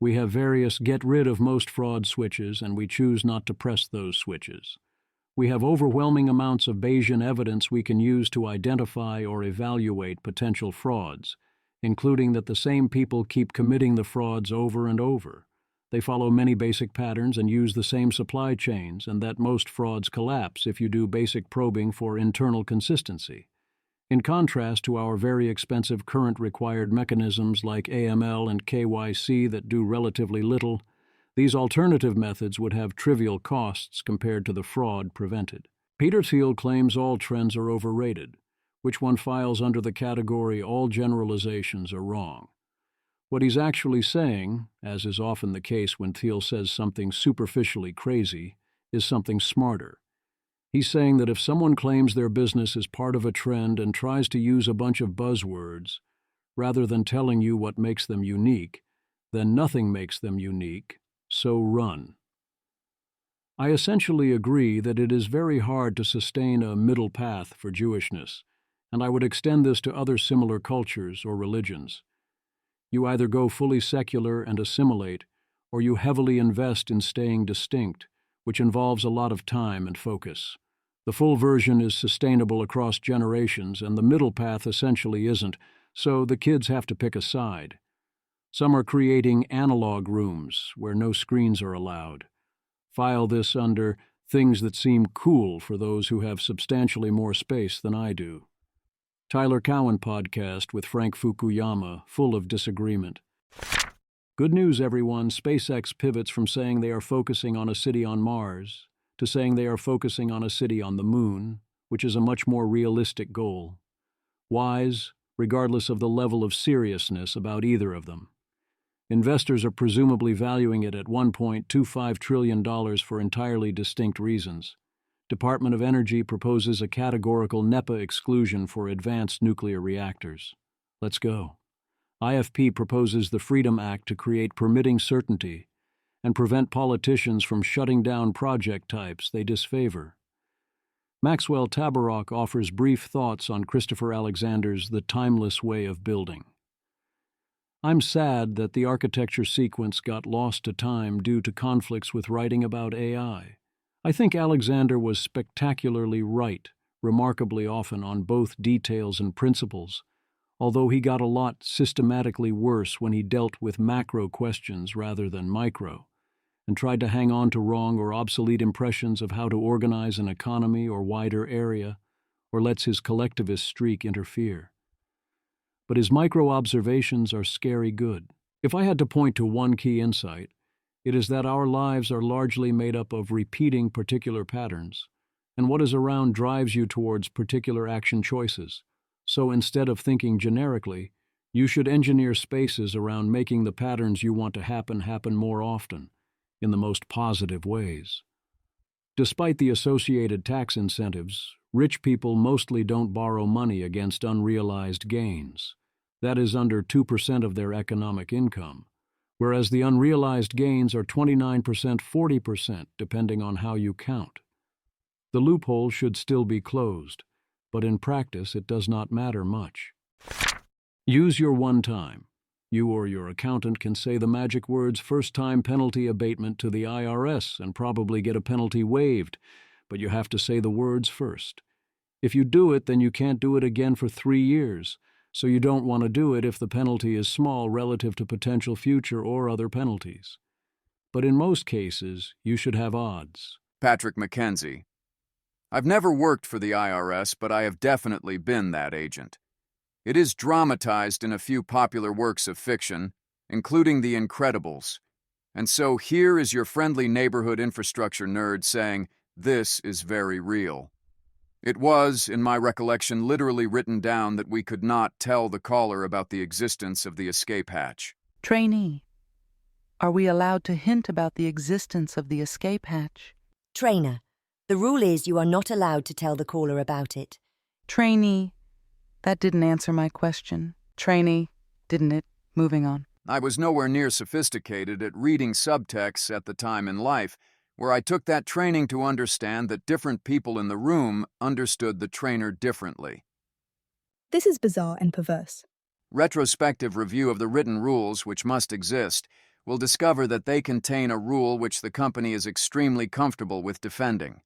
We have various get rid of most fraud switches, and we choose not to press those switches. We have overwhelming amounts of Bayesian evidence we can use to identify or evaluate potential frauds, including that the same people keep committing the frauds over and over. They follow many basic patterns and use the same supply chains, and that most frauds collapse if you do basic probing for internal consistency. In contrast to our very expensive current required mechanisms like AML and KYC that do relatively little, these alternative methods would have trivial costs compared to the fraud prevented. Peter Thiel claims all trends are overrated, which one files under the category all generalizations are wrong. What he's actually saying, as is often the case when Thiel says something superficially crazy, is something smarter. He's saying that if someone claims their business is part of a trend and tries to use a bunch of buzzwords, rather than telling you what makes them unique, then nothing makes them unique, so run. I essentially agree that it is very hard to sustain a middle path for Jewishness, and I would extend this to other similar cultures or religions. You either go fully secular and assimilate, or you heavily invest in staying distinct, which involves a lot of time and focus. The full version is sustainable across generations, and the middle path essentially isn't, so the kids have to pick a side. Some are creating analog rooms where no screens are allowed. File this under things that seem cool for those who have substantially more space than I do. Tyler Cowen podcast with Frank Fukuyama, full of disagreement. Good news, everyone. SpaceX pivots from saying they are focusing on a city on Mars to saying they are focusing on a city on the Moon, which is a much more realistic goal. Wise, regardless of the level of seriousness about either of them. Investors are presumably valuing it at $1.25 trillion for entirely distinct reasons. Department of Energy proposes a categorical NEPA exclusion for advanced nuclear reactors. Let's go. IFP proposes the Freedom Act to create permitting certainty and prevent politicians from shutting down project types they disfavor. Maxwell Tabarrok offers brief thoughts on Christopher Alexander's The Timeless Way of Building. I'm sad that the architecture sequence got lost to time due to conflicts with writing about AI. I think Alexander was spectacularly right, remarkably often on both details and principles, although he got a lot systematically worse when he dealt with macro questions rather than micro, and tried to hang on to wrong or obsolete impressions of how to organize an economy or wider area, or lets his collectivist streak interfere. But his micro-observations are scary good. If I had to point to one key insight, it is that our lives are largely made up of repeating particular patterns, and what is around drives you towards particular action choices. So instead of thinking generically, you should engineer spaces around making the patterns you want to happen more often, in the most positive ways. Despite the associated tax incentives, rich people mostly don't borrow money against unrealized gains. That is under 2% of their economic income, whereas the unrealized gains are 29%, 40%, depending on how you count. The loophole should still be closed, but in practice it does not matter much. Use your one time. You or your accountant can say the magic words first-time penalty abatement to the IRS and probably get a penalty waived, but you have to say the words first. If you do it, then you can't do it again for 3 years, so you don't want to do it if the penalty is small relative to potential future or other penalties. But in most cases, you should have odds. Patrick McKenzie. I've never worked for the IRS, but I have definitely been that agent. It is dramatized in a few popular works of fiction, including The Incredibles. And so here is your friendly neighborhood infrastructure nerd saying, this is very real. It was, in my recollection, literally written down that we could not tell the caller about the existence of the escape hatch. Trainee, are we allowed to hint about the existence of the escape hatch? Trainer, the rule is you are not allowed to tell the caller about it. Trainee, that didn't answer my question. Trainee, didn't it? Moving on. I was nowhere near sophisticated at reading subtexts at the time in life, where I took that training to understand that different people in the room understood the trainer differently. This is bizarre and perverse. Retrospective review of the written rules, which must exist, will discover that they contain a rule which the company is extremely comfortable with defending.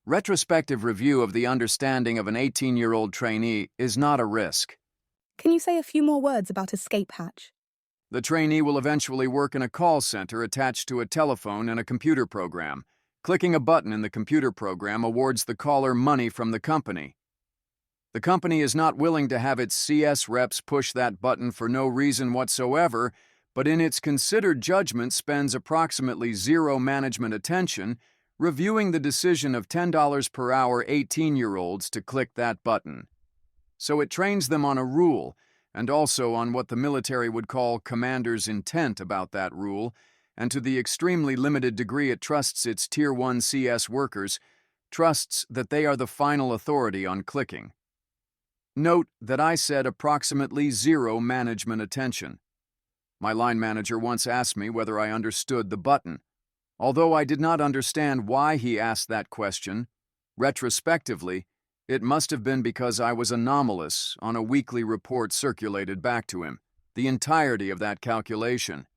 Retrospective review of the understanding of an 18-year-old trainee is not a risk. Can you say a few more words about escape hatch? The trainee will eventually work in a call center attached to a telephone and a computer program. Clicking a button in the computer program awards the caller money from the company. The company is not willing to have its CS reps push that button for no reason whatsoever, but in its considered judgment spends approximately zero management attention reviewing the decision of $10 per hour 18-year-olds to click that button. So it trains them on a rule, and also on what the military would call commander's intent about that rule, and to the extremely limited degree it trusts its Tier 1 CS workers, trusts that they are the final authority on clicking. Note that I said approximately zero management attention. My line manager once asked me whether I understood the button. Although I did not understand why he asked that question, retrospectively, it must have been because I was anomalous on a weekly report circulated back to him, the entirety of that calculation.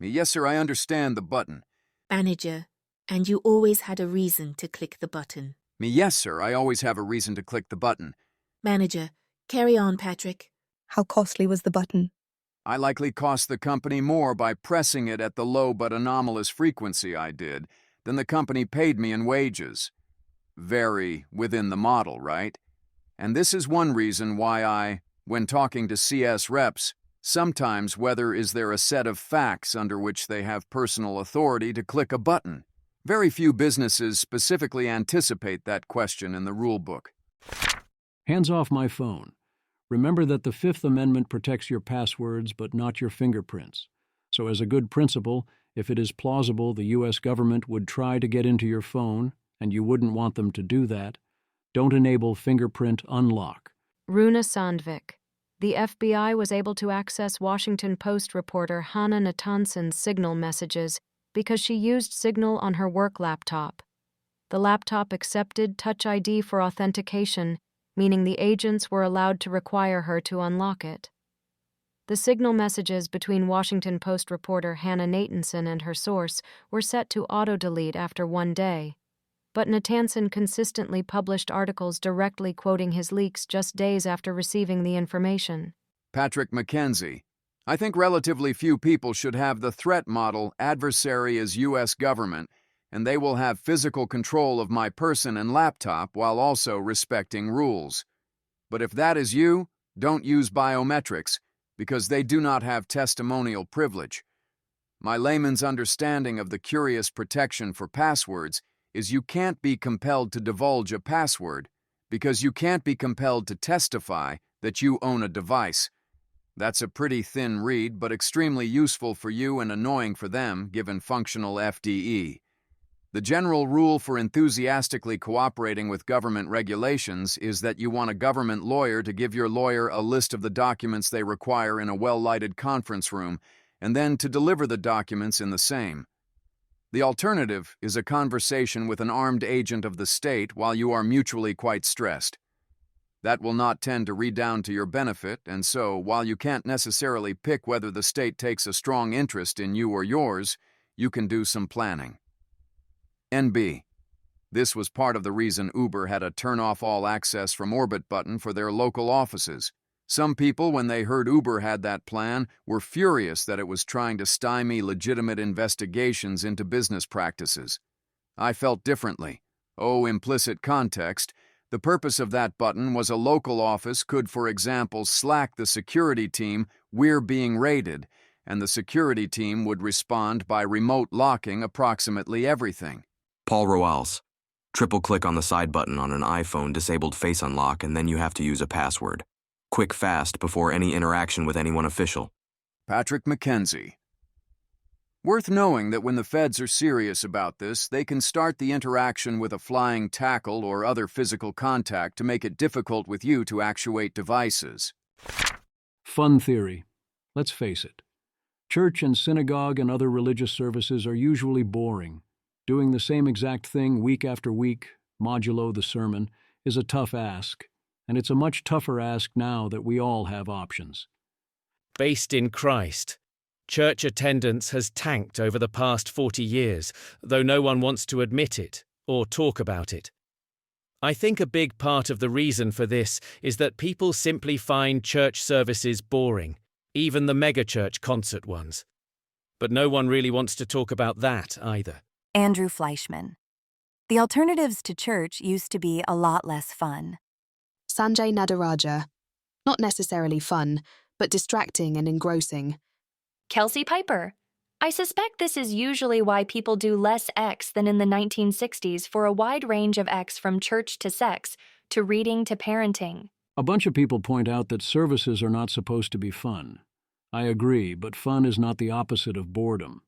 Yes, sir, I understand the button. Manager, and you always had a reason to click the button. Yes, sir, I always have a reason to click the button. Manager, carry on, Patrick. How costly was the button? I likely cost the company more by pressing it at the low but anomalous frequency I did than the company paid me in wages. Very within the model, right? And this is one reason why I, when talking to CS reps, sometimes whether is there a set of facts under which they have personal authority to click a button. Very few businesses specifically anticipate that question in the rule book. Hands off my phone. Remember that the Fifth Amendment protects your passwords but not your fingerprints. So as a good principle, if it is plausible the U.S. government would try to get into your phone, and you wouldn't want them to do that, don't enable fingerprint unlock. Runa Sandvik. The FBI was able to access Washington Post reporter Hanna Natansen's Signal messages because she used Signal on her work laptop. The laptop accepted Touch ID for authentication, meaning the agents were allowed to require her to unlock it. The Signal messages between Washington Post reporter Hannah Natanson and her source were set to auto-delete after 1 day, but Natanson consistently published articles directly quoting his leaks just days after receiving the information. Patrick McKenzie. I think relatively few people should have the threat model adversary as U.S. government, and they will have physical control of my person and laptop while also respecting rules. But if that is you, don't use biometrics, because they do not have testimonial privilege. My layman's understanding of the curious protection for passwords is you can't be compelled to divulge a password because you can't be compelled to testify that you own a device. That's a pretty thin read, but extremely useful for you and annoying for them, given functional FDE. The general rule for enthusiastically cooperating with government regulations is that you want a government lawyer to give your lawyer a list of the documents they require in a well-lighted conference room, and then to deliver the documents in the same. The alternative is a conversation with an armed agent of the state while you are mutually quite stressed. That will not tend to redound to your benefit, and so, while you can't necessarily pick whether the state takes a strong interest in you or yours, you can do some planning. NB. This was part of the reason Uber had a turn off all access from orbit button for their local offices. Some people, when they heard Uber had that plan, were furious that it was trying to stymie legitimate investigations into business practices. I felt differently. Oh, implicit context. The purpose of that button was a local office could, for example, slack the security team, "We're being raided," and the security team would respond by remote locking approximately everything. Paul Roals. Triple-click on the side button on an iPhone disabled Face Unlock, and then you have to use a password. Quick, fast, before any interaction with anyone official. Patrick McKenzie. Worth knowing that when the feds are serious about this, they can start the interaction with a flying tackle or other physical contact to make it difficult with you to actuate devices. Fun theory. Let's face it. Church and synagogue and other religious services are usually boring. Doing the same exact thing week after week, modulo the sermon, is a tough ask, and it's a much tougher ask now that we all have options. Based in Christ, church attendance has tanked over the past 40 years, though no one wants to admit it or talk about it. I think a big part of the reason for this is that people simply find church services boring, even the megachurch concert ones. But no one really wants to talk about that either. Andrew Fleischman. The alternatives to church used to be a lot less fun. Sanjay Nadaraja. Not necessarily fun, but distracting and engrossing. Kelsey Piper. I suspect this is usually why people do less X than in the 1960s for a wide range of X from church to sex, to reading to parenting. A bunch of people point out that services are not supposed to be fun. I agree, but fun is not the opposite of boredom.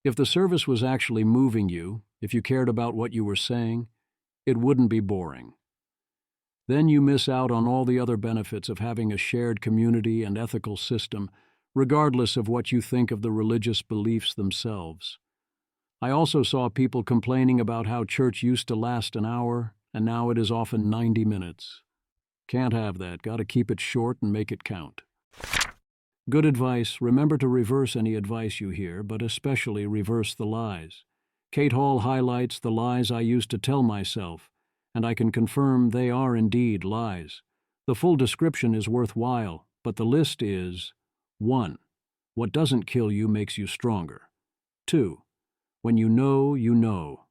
If the service was actually moving you, if you cared about what you were saying, it wouldn't be boring. Then you miss out on all the other benefits of having a shared community and ethical system, regardless of what you think of the religious beliefs themselves. I also saw people complaining about how church used to last an hour, and now it is often 90 minutes. Can't have that. Got to keep it short and make it count. Good advice. Remember to reverse any advice you hear, but especially reverse the lies. Kate Hall highlights the lies I used to tell myself, and I can confirm they are indeed lies. The full description is worthwhile, but the list is: 1. What doesn't kill you makes you stronger. 2. When you know, you know.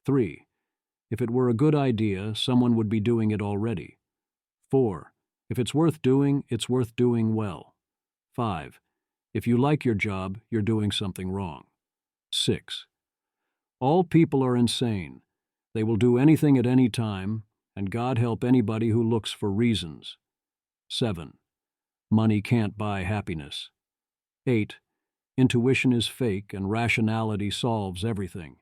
3. If it were a good idea, someone would be doing it already. 4. If it's worth doing well. 5. If you like your job, you're doing something wrong. 6. All people are insane. They will do anything at any time, and God help anybody who looks for reasons. 7. Money can't buy happiness. 8. Intuition is fake and rationality solves everything.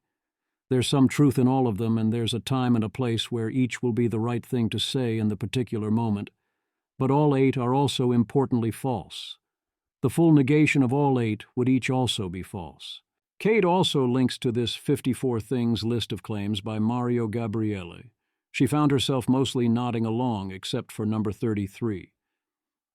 There's some truth in all of them, and there's a time and a place where each will be the right thing to say in the particular moment. But all 8 are also importantly false. The full negation of all 8 would each also be false. Kate also links to this 54 Things list of claims by Mario Gabriele. She found herself mostly nodding along except for number 33.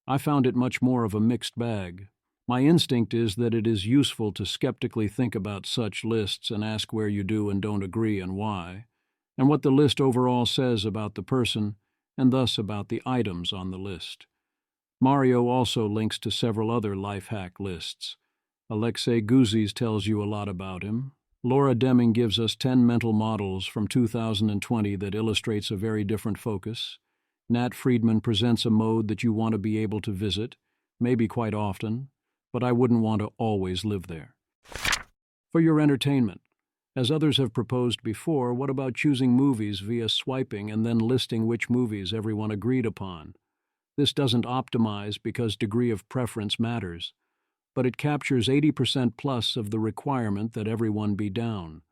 I found it much more of a mixed bag. My instinct is that it is useful to skeptically think about such lists and ask where you do and don't agree and why, and what the list overall says about the person, and thus about the items on the list. Mario also links to several other life hack lists. Alexei Guzis tells you a lot about him. Laura Deming gives us 10 mental models from 2020 that illustrates a very different focus. Nat Friedman presents a mode that you want to be able to visit, maybe quite often, but I wouldn't want to always live there. For your entertainment, as others have proposed before, what about choosing movies via swiping and then listing which movies everyone agreed upon? This doesn't optimize because degree of preference matters, but it captures 80% plus of the requirement that everyone be down.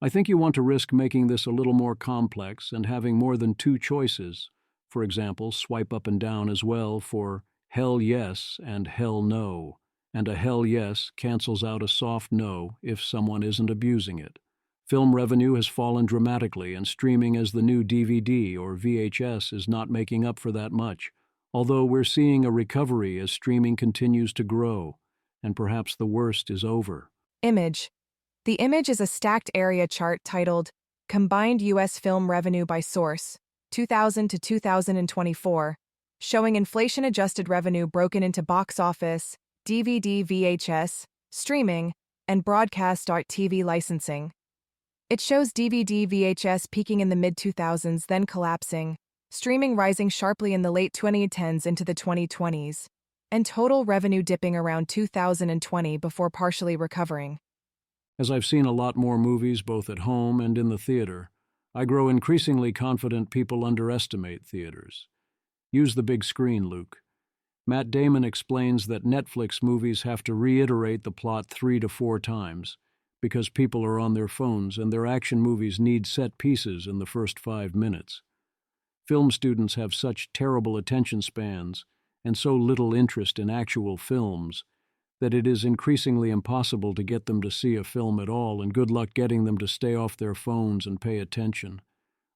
I think you want to risk making this a little more complex and having more than 2 choices. For example, swipe up and down as well for hell yes and hell no. And a hell yes cancels out a soft no if someone isn't abusing it. Film revenue has fallen dramatically, and streaming as the new DVD or VHS is not making up for that much, although we're seeing a recovery as streaming continues to grow, and perhaps the worst is over. Image. The image is a stacked area chart titled Combined U.S. Film Revenue by Source, 2000 to 2024, showing inflation-adjusted revenue broken into box office, DVD, VHS, streaming, and broadcast.TV licensing. It shows DVD, VHS peaking in the mid-2000s, then collapsing, streaming rising sharply in the late 2010s into the 2020s, and total revenue dipping around 2020 before partially recovering. As I've seen a lot more movies both at home and in the theater, I grow increasingly confident people underestimate theaters. Use the big screen, Luke. Matt Damon explains that Netflix movies have to reiterate the plot 3 to 4 times because people are on their phones and their action movies need set pieces in the first 5 minutes. Film students have such terrible attention spans and so little interest in actual films that it is increasingly impossible to get them to see a film at all, and good luck getting them to stay off their phones and pay attention.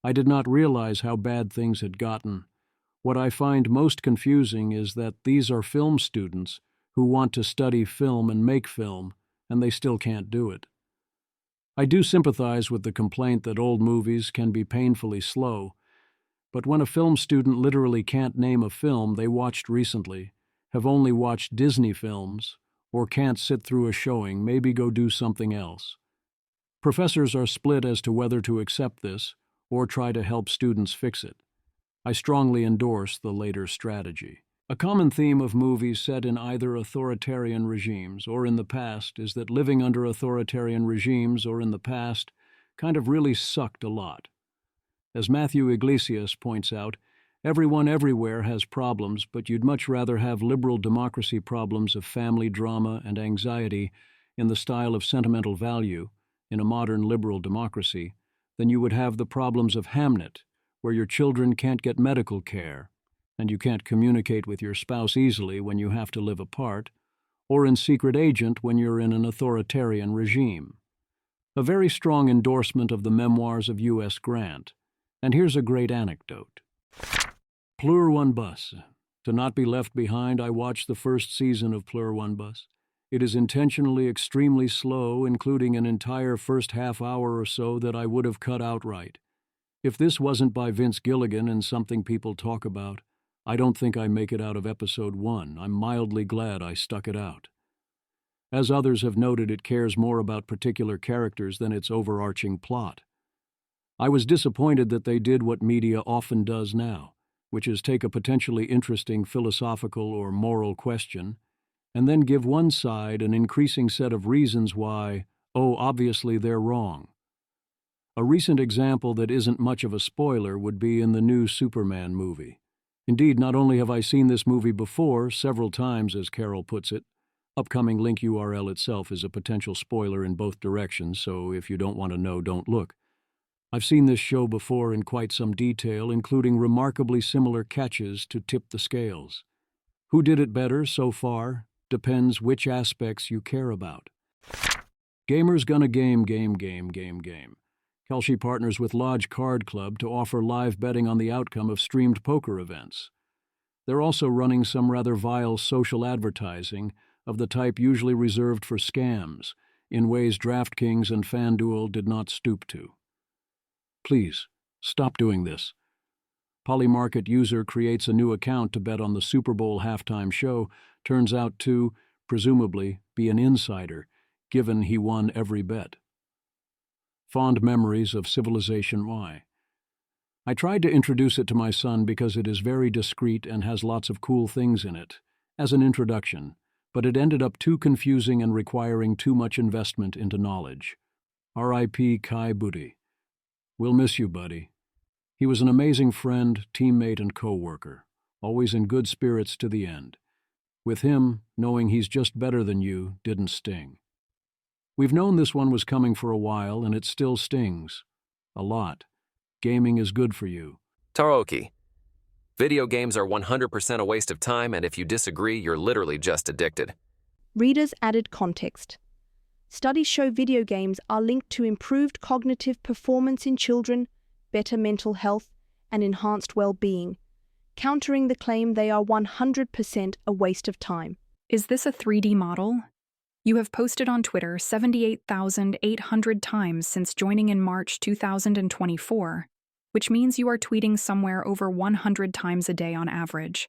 I did not realize how bad things had gotten. What I find most confusing is that these are film students who want to study film and make film, and they still can't do it. I do sympathize with the complaint that old movies can be painfully slow, but when a film student literally can't name a film they watched recently, have only watched Disney films, or can't sit through a showing, maybe go do something else. Professors are split as to whether to accept this or try to help students fix it. I strongly endorse the later strategy. A common theme of movies set in either authoritarian regimes or in the past is that living under authoritarian regimes or in the past kind of really sucked a lot. As Matthew Iglesias points out, everyone everywhere has problems, but you'd much rather have liberal democracy problems of family drama and anxiety in the style of sentimental value in a modern liberal democracy than you would have the problems of Hamnet, where your children can't get medical care, and you can't communicate with your spouse easily when you have to live apart, or in Secret Agent when you're in an authoritarian regime. A very strong endorsement of the memoirs of U.S. Grant. And here's a great anecdote. Plur One Bus. To not be left behind, I watched the first season of Plur One Bus. It is intentionally extremely slow, including an entire first half hour or so that I would have cut outright. If this wasn't by Vince Gilligan and something people talk about, I don't think I make it out of episode 1. I'm mildly glad I stuck it out. As others have noted, it cares more about particular characters than its overarching plot. I was disappointed that they did what media often does now, which is take a potentially interesting philosophical or moral question and then give one side an increasing set of reasons why, oh, obviously they're wrong. A recent example that isn't much of a spoiler would be in the new Superman movie. Indeed, not only have I seen this movie before, several times as Carol puts it, Upcoming link URL itself is a potential spoiler in both directions, so if you don't want to know, don't look. I've seen this show before in quite some detail, including remarkably similar catches to tip the scales. Who did it better so far depends which aspects you care about. Gamers gonna game. Kelshi partners with Lodge Card Club to offer live betting on the outcome of streamed poker events. They're also running some rather vile social advertising of the type usually reserved for scams, in ways DraftKings and FanDuel did not stoop to. Please, stop doing this. Polymarket user creates a new account to bet on the Super Bowl halftime show, turns out to, presumably, be an insider, given he won every bet. Fond memories of Civilization Y. I tried to introduce it to my son because it is very discreet and has lots of cool things in it, as an introduction, but it ended up too confusing and requiring too much investment into knowledge. R.I.P. Kai Booty. We'll miss you, buddy. He was an amazing friend, teammate, and co-worker, always in good spirits to the end. With him, knowing he's just better than you didn't sting. We've known this one was coming for a while, and it still stings. A lot. Gaming is good for you. Taroki. Video games are 100% a waste of time, and if you disagree, you're literally just addicted. Readers added context. Studies show video games are linked to improved cognitive performance in children, better mental health, and enhanced well-being, countering the claim they are 100% a waste of time. Is this a 3D model? You have posted on Twitter 78,800 times since joining in March 2024, which means you are tweeting somewhere over 100 times a day on average.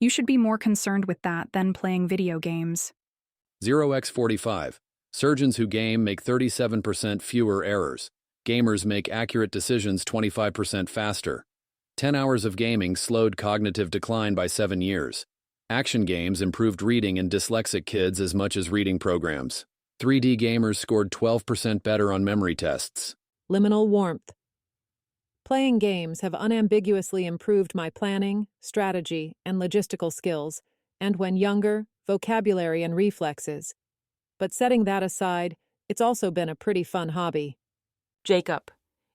You should be more concerned with that than playing video games. 0x45. Surgeons who game make 37% fewer errors. Gamers make accurate decisions 25% faster. 10 hours of gaming slowed cognitive decline by 7 years. Action games improved reading in dyslexic kids as much as reading programs. 3D gamers scored 12% better on memory tests. Liminal warmth. Playing games have unambiguously improved my planning, strategy, and logistical skills, and when younger, vocabulary and reflexes. But setting that aside, it's also been a pretty fun hobby. Jacob,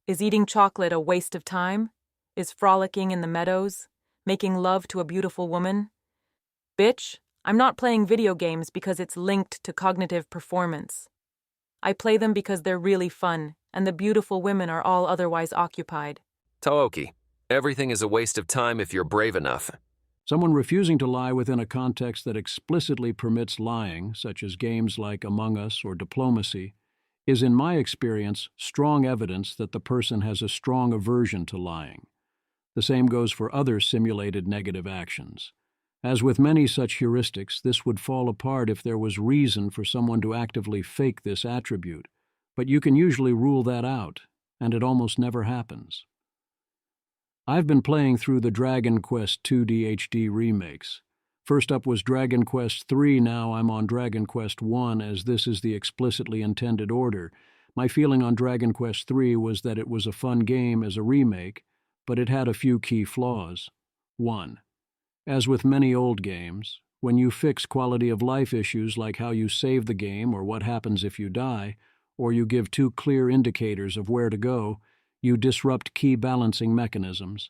is eating chocolate a waste of time? Is frolicking in the meadows? Making love to a beautiful woman? Bitch, I'm not playing video games because it's linked to cognitive performance. I play them because they're really fun, and the beautiful women are all otherwise occupied. Taoki. Everything is a waste of time if you're brave enough. Someone refusing to lie within a context that explicitly permits lying, such as games like Among Us or Diplomacy, is, in my experience, strong evidence that the person has a strong aversion to lying. The same goes for other simulated negative actions. As with many such heuristics, this would fall apart if there was reason for someone to actively fake this attribute, but you can usually rule that out, and it almost never happens. I've been playing through the Dragon Quest II HD remakes. First up was Dragon Quest III, now I'm on Dragon Quest I, as this is the explicitly intended order. My feeling on Dragon Quest III was that it was a fun game as a remake, but it had a few key flaws. 1. As with many old games, when you fix quality-of-life issues like how you save the game or what happens if you die, or you give too clear indicators of where to go, you disrupt key balancing mechanisms.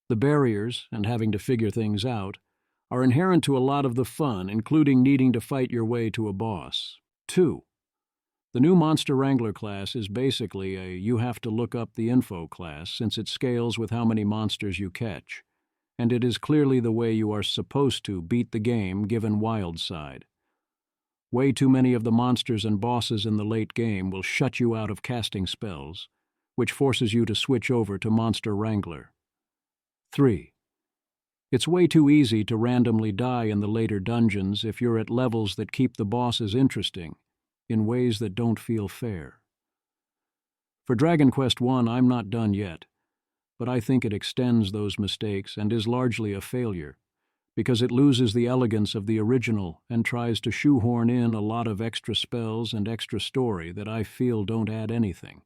The barriers, and having to figure things out, are inherent to a lot of the fun, including needing to fight your way to a boss. 2. The new Monster Wrangler class is basically a you-have-to-look-up-the-info class, since it scales with how many monsters you catch. And it is clearly the way you are supposed to beat the game given Wild Side. Way too many of the monsters and bosses in the late game will shut you out of casting spells, which forces you to switch over to Monster Wrangler. 3. It's way too easy to randomly die in the later dungeons if you're at levels that keep the bosses interesting, in ways that don't feel fair. For Dragon Quest I, I'm not done yet, but I think it extends those mistakes and is largely a failure, because it loses the elegance of the original and tries to shoehorn in a lot of extra spells and extra story that I feel don't add anything.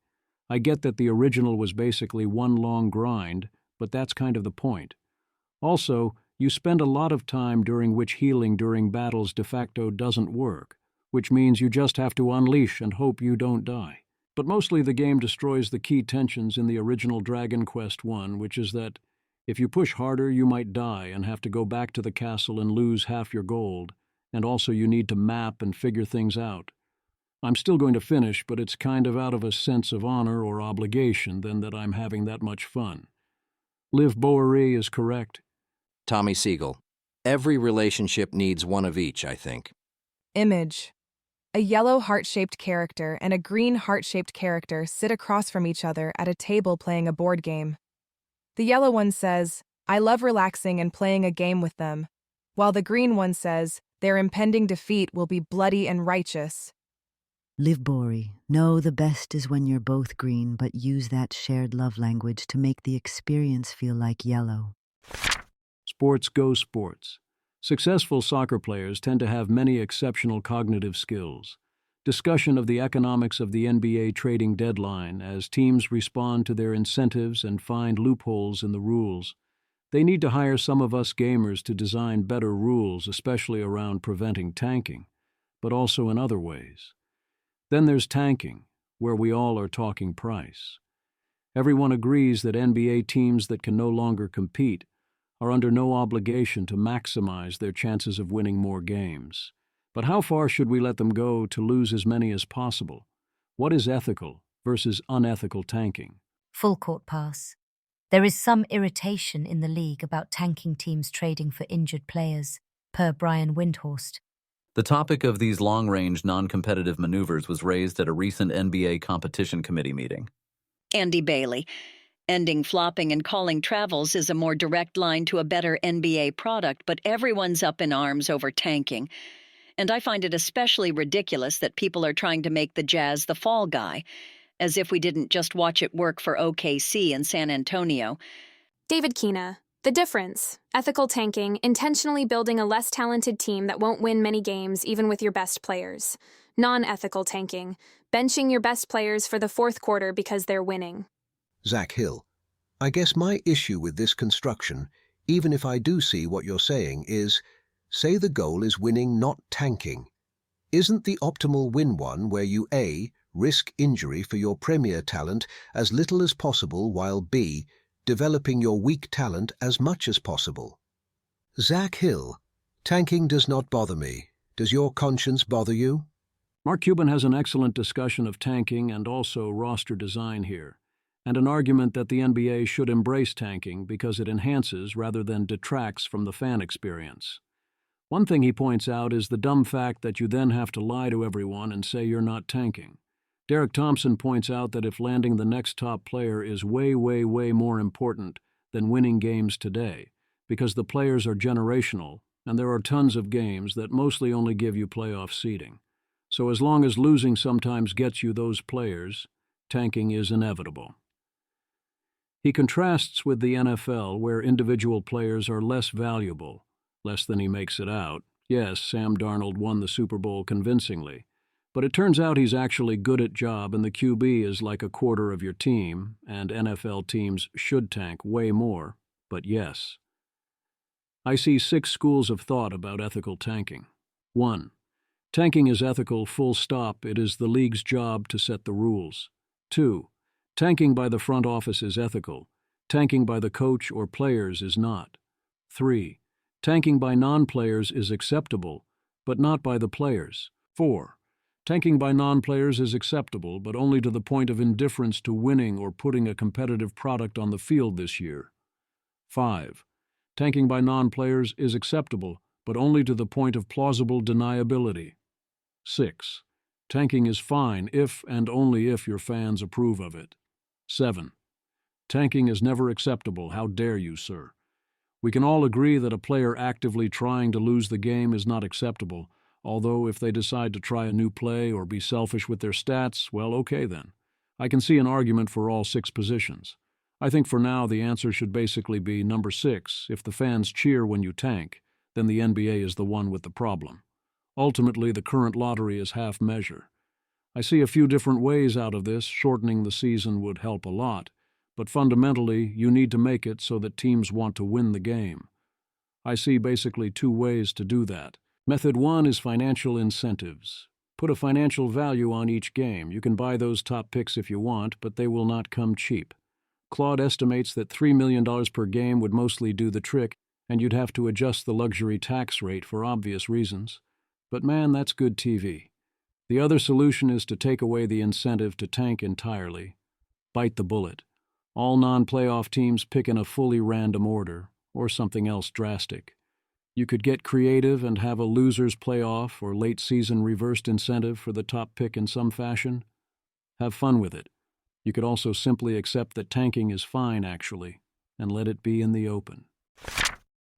I get that the original was basically one long grind, but that's kind of the point. Also, You spend a lot of time during which healing during battles de facto doesn't work, which means you just have to unleash and hope you don't die. But mostly the game destroys the key tensions in the original Dragon Quest I, which is that if you push harder, you might die and have to go back to the castle and lose half your gold, and also you need to map and figure things out. I'm still going to finish, but it's kind of out of a sense of honor or obligation than that I'm having that much fun. Liv Bowery is correct. Tommy Siegel. Every relationship needs one of each, I think. Image. A yellow heart-shaped character and a green heart-shaped character sit across from each other at a table playing a board game. The yellow one says, "I love relaxing and playing a game with them," while the green one says, "Their impending defeat will be bloody and righteous." Liv Bory, know the best is when you're both green, but use that shared love language to make the experience feel like yellow. Sports go sports. Successful soccer players tend to have many exceptional cognitive skills. Discussion of the economics of the NBA trading deadline as teams respond to their incentives and find loopholes in the rules. They need to hire some of us gamers to design better rules, especially around preventing tanking, but also in other ways. Then there's tanking, where we all are talking price. Everyone agrees that NBA teams that can no longer compete are under no obligation to maximize their chances of winning more games. But how far should we let them go to lose as many as possible? What is ethical versus unethical tanking? Full court pass. There is some irritation in the league about tanking teams trading for injured players, per Brian Windhorst. The topic of these long-range, non-competitive maneuvers was raised at a recent NBA competition committee meeting. Andy Bailey. Ending flopping and calling travels is a more direct line to a better NBA product, but everyone's up in arms over tanking. And I find it especially ridiculous that people are trying to make the Jazz the fall guy, as if we didn't just watch it work for OKC and San Antonio. David Keena. The difference. Ethical tanking, intentionally building a less talented team that won't win many games even with your best players. Non-ethical tanking. Benching your best players for the fourth quarter because they're winning. Zach Hill. I guess my issue with this construction, even if I do see what you're saying, is, say the goal is winning, not tanking. Isn't the optimal win one where you A, risk injury for your premier talent as little as possible while B, developing your weak talent as much as possible? Zach Hill. Tanking does not bother me. Does your conscience bother you? Mark Cuban has an excellent discussion of tanking and also roster design here, and an argument that the NBA should embrace tanking because it enhances rather than detracts from the fan experience. One thing he points out is the dumb fact that you then have to lie to everyone and say you're not tanking. Derek Thompson points out that if landing the next top player is way more important than winning games today, because the players are generational and there are tons of games that mostly only give you playoff seeding. So as long as losing sometimes gets you those players, tanking is inevitable. He contrasts with the NFL, where individual players are less valuable, less than he makes it out. Yes, Sam Darnold won the Super Bowl convincingly, but it turns out he's actually good at job and the QB is like a quarter of your team, and NFL teams should tank way more, but yes. I see 6 schools of thought about ethical tanking. 1. Tanking is ethical, full stop. It is the league's job to set the rules. 2. Tanking by the front office is ethical. Tanking by the coach or players is not. 3. Tanking by non-players is acceptable, but not by the players. 4. Tanking by non-players is acceptable, but only to the point of indifference to winning or putting a competitive product on the field this year. 5. Tanking by non-players is acceptable, but only to the point of plausible deniability. 6. Tanking is fine if and only if your fans approve of it. 7. Tanking is never acceptable. How dare you, sir? We can all agree that a player actively trying to lose the game is not acceptable, although if they decide to try a new play or be selfish with their stats, well, okay then. I can see an argument for all 6 positions. I think for now the answer should basically be number 6. If the fans cheer when you tank, then the NBA is the one with the problem. Ultimately, the current lottery is half measure. I see a few different ways out of this. Shortening the season would help a lot, but fundamentally, you need to make it so that teams want to win the game. I see basically two ways to do that. Method 1 is financial incentives. Put a financial value on each game. You can buy those top picks if you want, but they will not come cheap. Claude estimates that $3 million per game would mostly do the trick, and you'd have to adjust the luxury tax rate for obvious reasons. But man, that's good TV. The other solution is to take away the incentive to tank entirely. Bite the bullet. All non-playoff teams pick in a fully random order, or something else drastic. You could get creative and have a losers playoff or late-season reversed incentive for the top pick in some fashion. Have fun with it. You could also simply accept that tanking is fine, actually, and let it be in the open.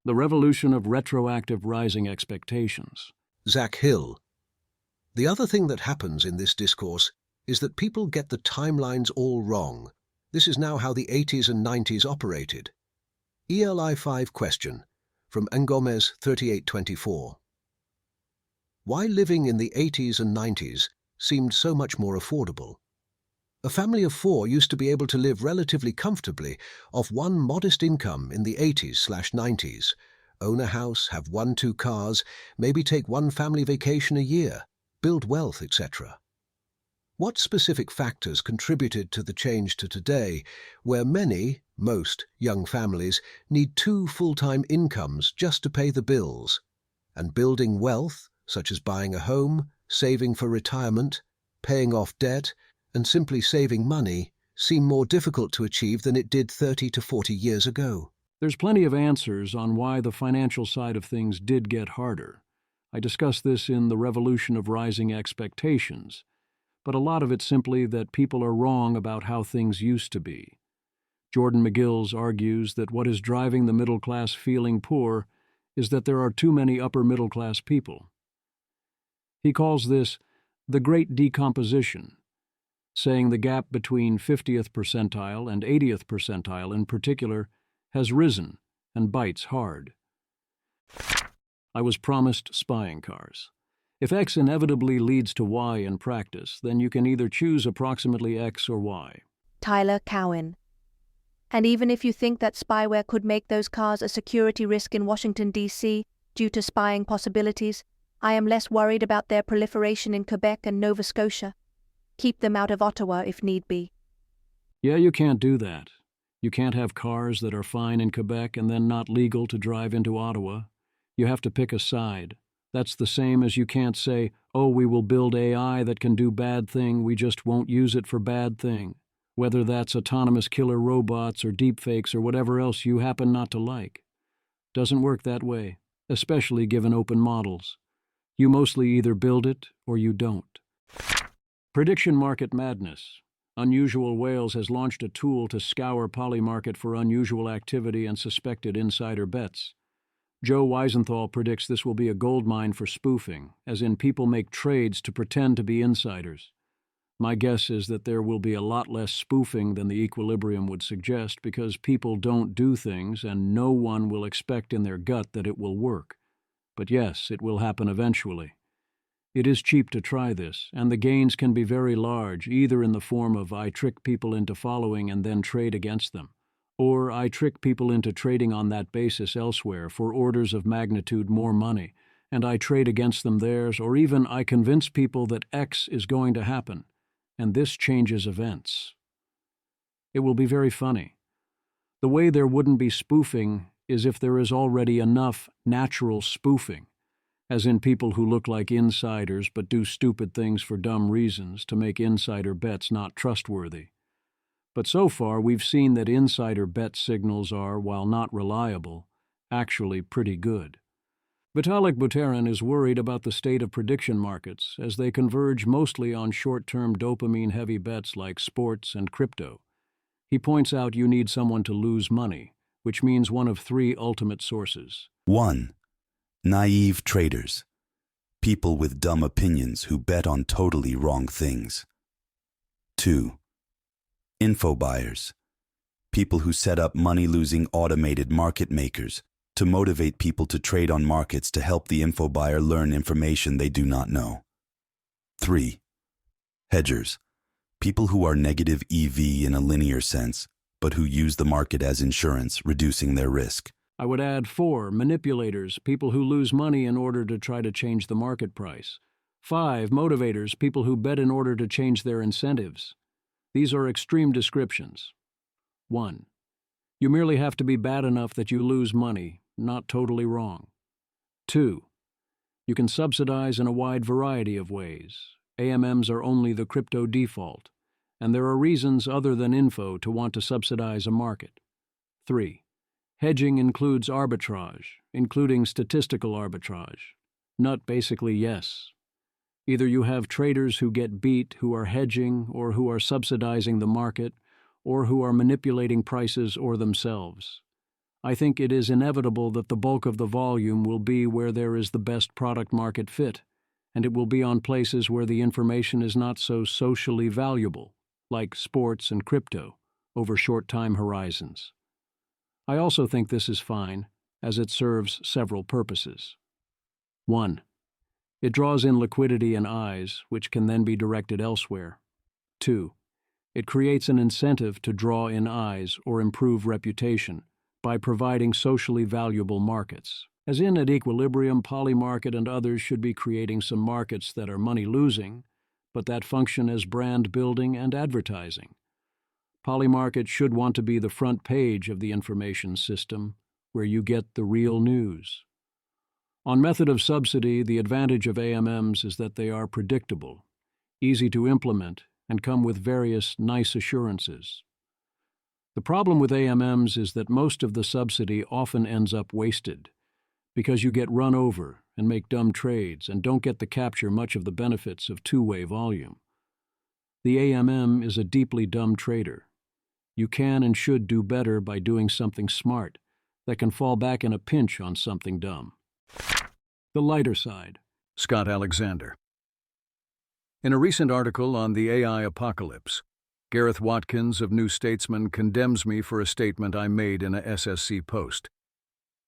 The revolution of retroactive rising expectations. Zach Hill. The other thing that happens in this discourse is that people get the timelines all wrong. This is now how the 80s and 90s operated. ELI 5 question, from Ngomez 3824. Why living in the 80s and 90s seemed so much more affordable? A family of 4 used to be able to live relatively comfortably off one modest income in the 80s/90s, own a house, have 1-2 cars, maybe take one family vacation a year, build wealth, etc. What specific factors contributed to the change to today, where most young families need 2 full-time incomes just to pay the bills, and building wealth, such as buying a home, saving for retirement, paying off debt, and simply saving money, seem more difficult to achieve than it did 30 to 40 years ago? There's plenty of answers on why the financial side of things did get harder. I discussed this in The Revolution of Rising Expectations, but a lot of it's simply that people are wrong about how things used to be. Jordan McGills argues that what is driving the middle class feeling poor is that there are too many upper middle class people. He calls this the Great Decomposition, saying the gap between 50th percentile and 80th percentile in particular has risen and bites hard. I was promised spying cars. If X inevitably leads to Y in practice, then you can either choose approximately X or Y. Tyler Cowen. And even if you think that spyware could make those cars a security risk in Washington, D.C., due to spying possibilities, I am less worried about their proliferation in Quebec and Nova Scotia. Keep them out of Ottawa if need be. Yeah, you can't do that. You can't have cars that are fine in Quebec and then not legal to drive into Ottawa. You have to pick a side. That's the same as you can't say, oh, we will build AI that can do bad thing, we just won't use it for bad thing. Whether that's autonomous killer robots or deepfakes or whatever else you happen not to like. Doesn't work that way, especially given open models. You mostly either build it or you don't. Prediction market madness. Unusual Whales has launched a tool to scour Polymarket for unusual activity and suspected insider bets. Joe Weisenthal predicts this will be a goldmine for spoofing, as in people make trades to pretend to be insiders. My guess is that there will be a lot less spoofing than the equilibrium would suggest because people don't do things and no one will expect in their gut that it will work. But yes, it will happen eventually. It is cheap to try this, and the gains can be very large, either in the form of I trick people into following and then trade against them, or I trick people into trading on that basis elsewhere for orders of magnitude more money, and I trade against them theirs, or even I convince people that X is going to happen, and this changes events. It will be very funny. The way there wouldn't be spoofing is if there is already enough natural spoofing, as in people who look like insiders but do stupid things for dumb reasons to make insider bets not trustworthy. But so far we've seen that insider bet signals are, while not reliable, actually pretty good. Vitalik Buterin is worried about the state of prediction markets as they converge mostly on short-term dopamine-heavy bets like sports and crypto. He points out you need someone to lose money, which means one of 3 ultimate sources. 1. Naive traders. People with dumb opinions who bet on totally wrong things. 2. Info buyers. People who set up money-losing automated market makers to motivate people to trade on markets to help the info buyer learn information they do not know. 3. Hedgers. People who are negative EV in a linear sense, but who use the market as insurance, reducing their risk. I would add 4, manipulators, people who lose money in order to try to change the market price. 5, motivators, people who bet in order to change their incentives. These are extreme descriptions. 1. You merely have to be bad enough that you lose money, not totally wrong. 2. You can subsidize in a wide variety of ways. AMMs are only the crypto default, and there are reasons other than info to want to subsidize a market. 3. Hedging includes arbitrage, including statistical arbitrage. Nut basically yes. Either you have traders who get beat who are hedging or who are subsidizing the market or who are manipulating prices or themselves. I think it is inevitable that the bulk of the volume will be where there is the best product-market fit, and it will be on places where the information is not so socially valuable, like sports and crypto, over short time horizons. I also think this is fine, as it serves several purposes. 1. It draws in liquidity and eyes, which can then be directed elsewhere. 2. It creates an incentive to draw in eyes or improve reputation by providing socially valuable markets. As in at Equilibrium, Polymarket, and others should be creating some markets that are money-losing, but that function as brand building and advertising. Polymarket should want to be the front page of the information system, where you get the real news. On method of subsidy, the advantage of AMMs is that they are predictable, easy to implement, and come with various nice assurances. The problem with AMMs is that most of the subsidy often ends up wasted, because you get run over and make dumb trades and don't get to capture much of the benefits of two-way volume. The AMM is a deeply dumb trader. You can and should do better by doing something smart that can fall back in a pinch on something dumb. The lighter side. Scott Alexander. In a recent article on the AI apocalypse, Gareth Watkins of New Statesman condemns me for a statement I made in a SSC post.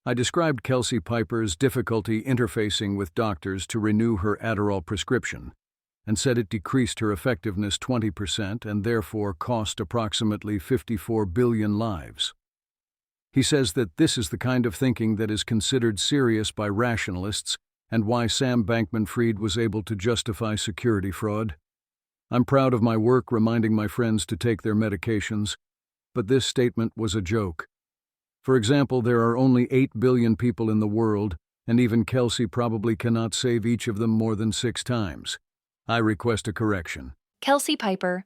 I described Kelsey Piper's difficulty interfacing with doctors to renew her Adderall prescription, and said it decreased her effectiveness 20% and therefore cost approximately 54 billion lives. He says that this is the kind of thinking that is considered serious by rationalists and why Sam Bankman-Fried was able to justify security fraud. I'm proud of my work reminding my friends to take their medications, but this statement was a joke. For example, there are only 8 billion people in the world, and even Kelsey probably cannot save each of them more than 6 times. I request a correction. Kelsey Piper.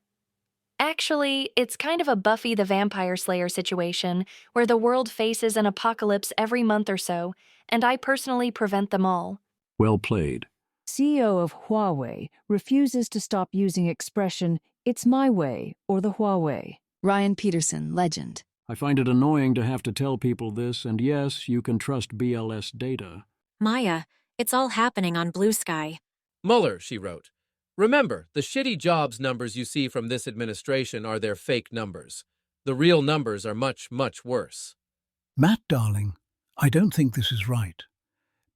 Actually, it's kind of a Buffy the Vampire Slayer situation where the world faces an apocalypse every month or so, and I personally prevent them all. Well played. CEO of Huawei refuses to stop using expression, "It's my way," or the Huawei. Ryan Peterson, legend. I find it annoying to have to tell people this, and yes, you can trust BLS data. Maya, it's all happening on Blue Sky. Mueller, she wrote. Remember, the shitty jobs numbers you see from this administration are their fake numbers. The real numbers are much, much worse. Matt, darling, I don't think this is right.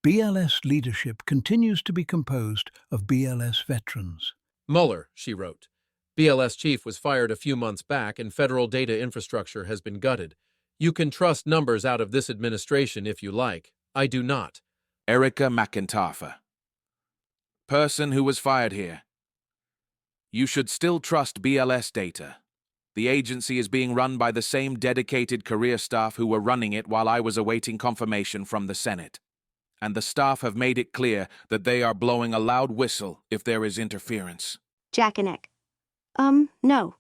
BLS leadership continues to be composed of BLS veterans. Mueller, she wrote. BLS chief was fired a few months back and federal data infrastructure has been gutted. You can trust numbers out of this administration if you like. I do not. Erica McIntyre. Person who was fired here. You should still trust BLS data. The agency is being run by the same dedicated career staff who were running it while I was awaiting confirmation from the Senate. And the staff have made it clear that they are blowing a loud whistle if there is interference. Jackanek. No.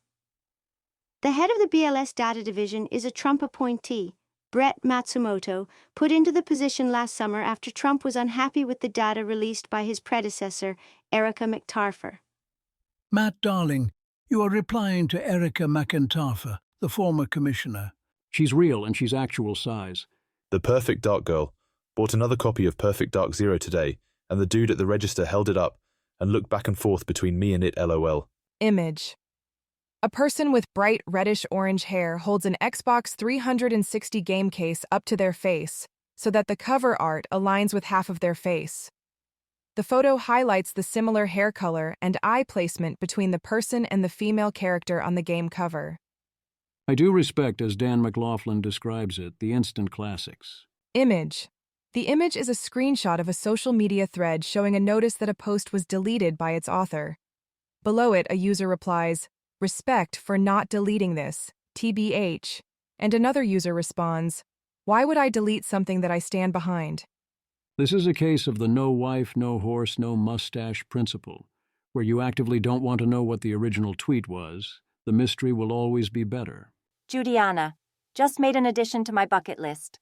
The head of the BLS data division is a Trump appointee, Brett Matsumoto, put into the position last summer after Trump was unhappy with the data released by his predecessor, Erica McIntyre. Matt, darling, you are replying to Erica McIntyre, the former commissioner. She's real and she's actual size. The Perfect Dark Girl. Bought another copy of Perfect Dark Zero today, and the dude at the register held it up and looked back and forth between me and it LOL. Image. A person with bright reddish-orange hair holds an Xbox 360 game case up to their face so that the cover art aligns with half of their face. The photo highlights the similar hair color and eye placement between the person and the female character on the game cover. I do respect, as Dan McLaughlin describes it, the instant classics. Image. The image is a screenshot of a social media thread showing a notice that a post was deleted by its author. Below it, a user replies, "Respect for not deleting this, TBH." And another user responds, "Why would I delete something that I stand behind?" This is a case of the no wife, no horse, no mustache principle, where you actively don't want to know what the original tweet was. The mystery will always be better. Judiana, just made an addition to my bucket list.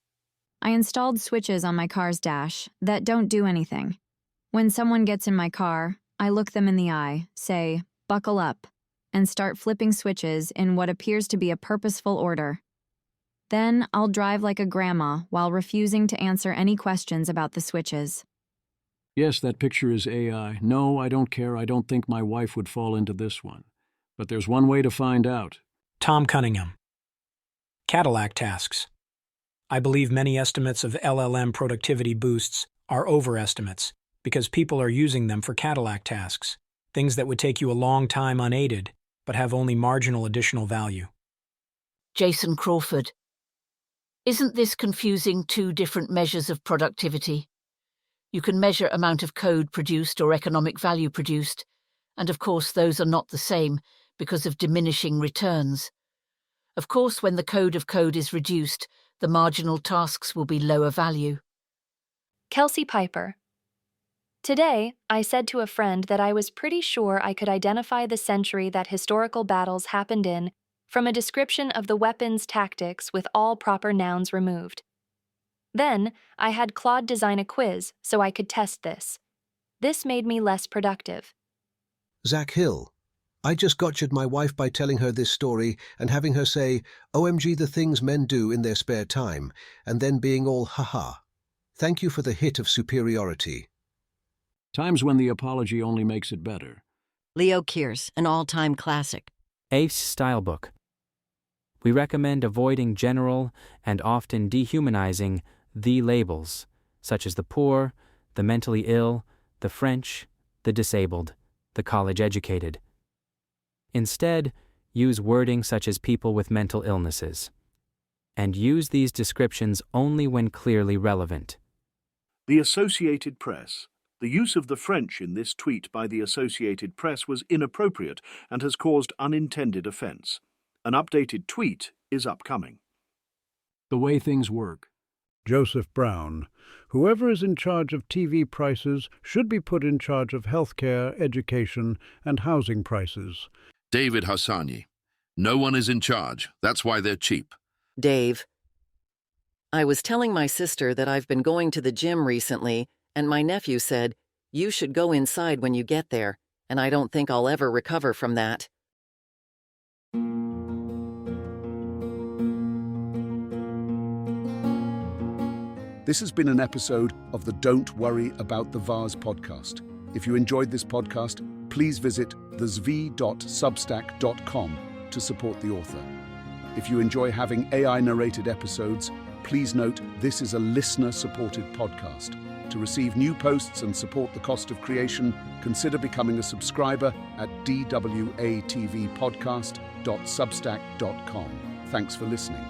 I installed switches on my car's dash that don't do anything. When someone gets in my car, I look them in the eye, say, "Buckle up," and start flipping switches in what appears to be a purposeful order. Then I'll drive like a grandma while refusing to answer any questions about the switches. Yes, that picture is AI. No, I don't care. I don't think my wife would fall into this one. But there's one way to find out. Tom Cunningham. Cadillac tasks. I believe many estimates of LLM productivity boosts are overestimates because people are using them for Cadillac tasks, things that would take you a long time unaided, but have only marginal additional value. Jason Crawford. Isn't this confusing two different measures of productivity? You can measure amount of code produced or economic value produced, and of course those are not the same because of diminishing returns. Of course, when the code of code is reduced, the marginal tasks will be lower value. Kelsey Piper. Today, I said to a friend that I was pretty sure I could identify the century that historical battles happened in from a description of the weapons tactics with all proper nouns removed. Then, I had Claude design a quiz so I could test this. This made me less productive. Zach Hill. I just gotcha'd my wife by telling her this story and having her say, "OMG, the things men do in their spare time," and then being all haha. Thank you for the hit of superiority. Times when the apology only makes it better. Leo Kearse, an all-time classic. Ace Stylebook. We recommend avoiding general and often dehumanizing the labels, such as the poor, the mentally ill, the French, the disabled, the college-educated. Instead, use wording such as people with mental illnesses. And use these descriptions only when clearly relevant. The Associated Press. The use of the French in this tweet by the Associated Press was inappropriate and has caused unintended offense. An updated tweet is upcoming. The way things work. Joseph Brown. Whoever is in charge of TV prices should be put in charge of healthcare, education, and housing prices. David Hassani. No one is in charge. That's why they're cheap. Dave. I was telling my sister that I've been going to the gym recently, and my nephew said, "You should go inside when you get there," and I don't think I'll ever recover from that. This has been an episode of the Don't Worry About the Vase podcast. If you enjoyed this podcast, please visit thezv.substack.com to support the author. If you enjoy having AI-narrated episodes, please note this is a listener-supported podcast. To receive new posts and support the cost of creation, consider becoming a subscriber at dwatvpodcast.substack.com. Thanks for listening.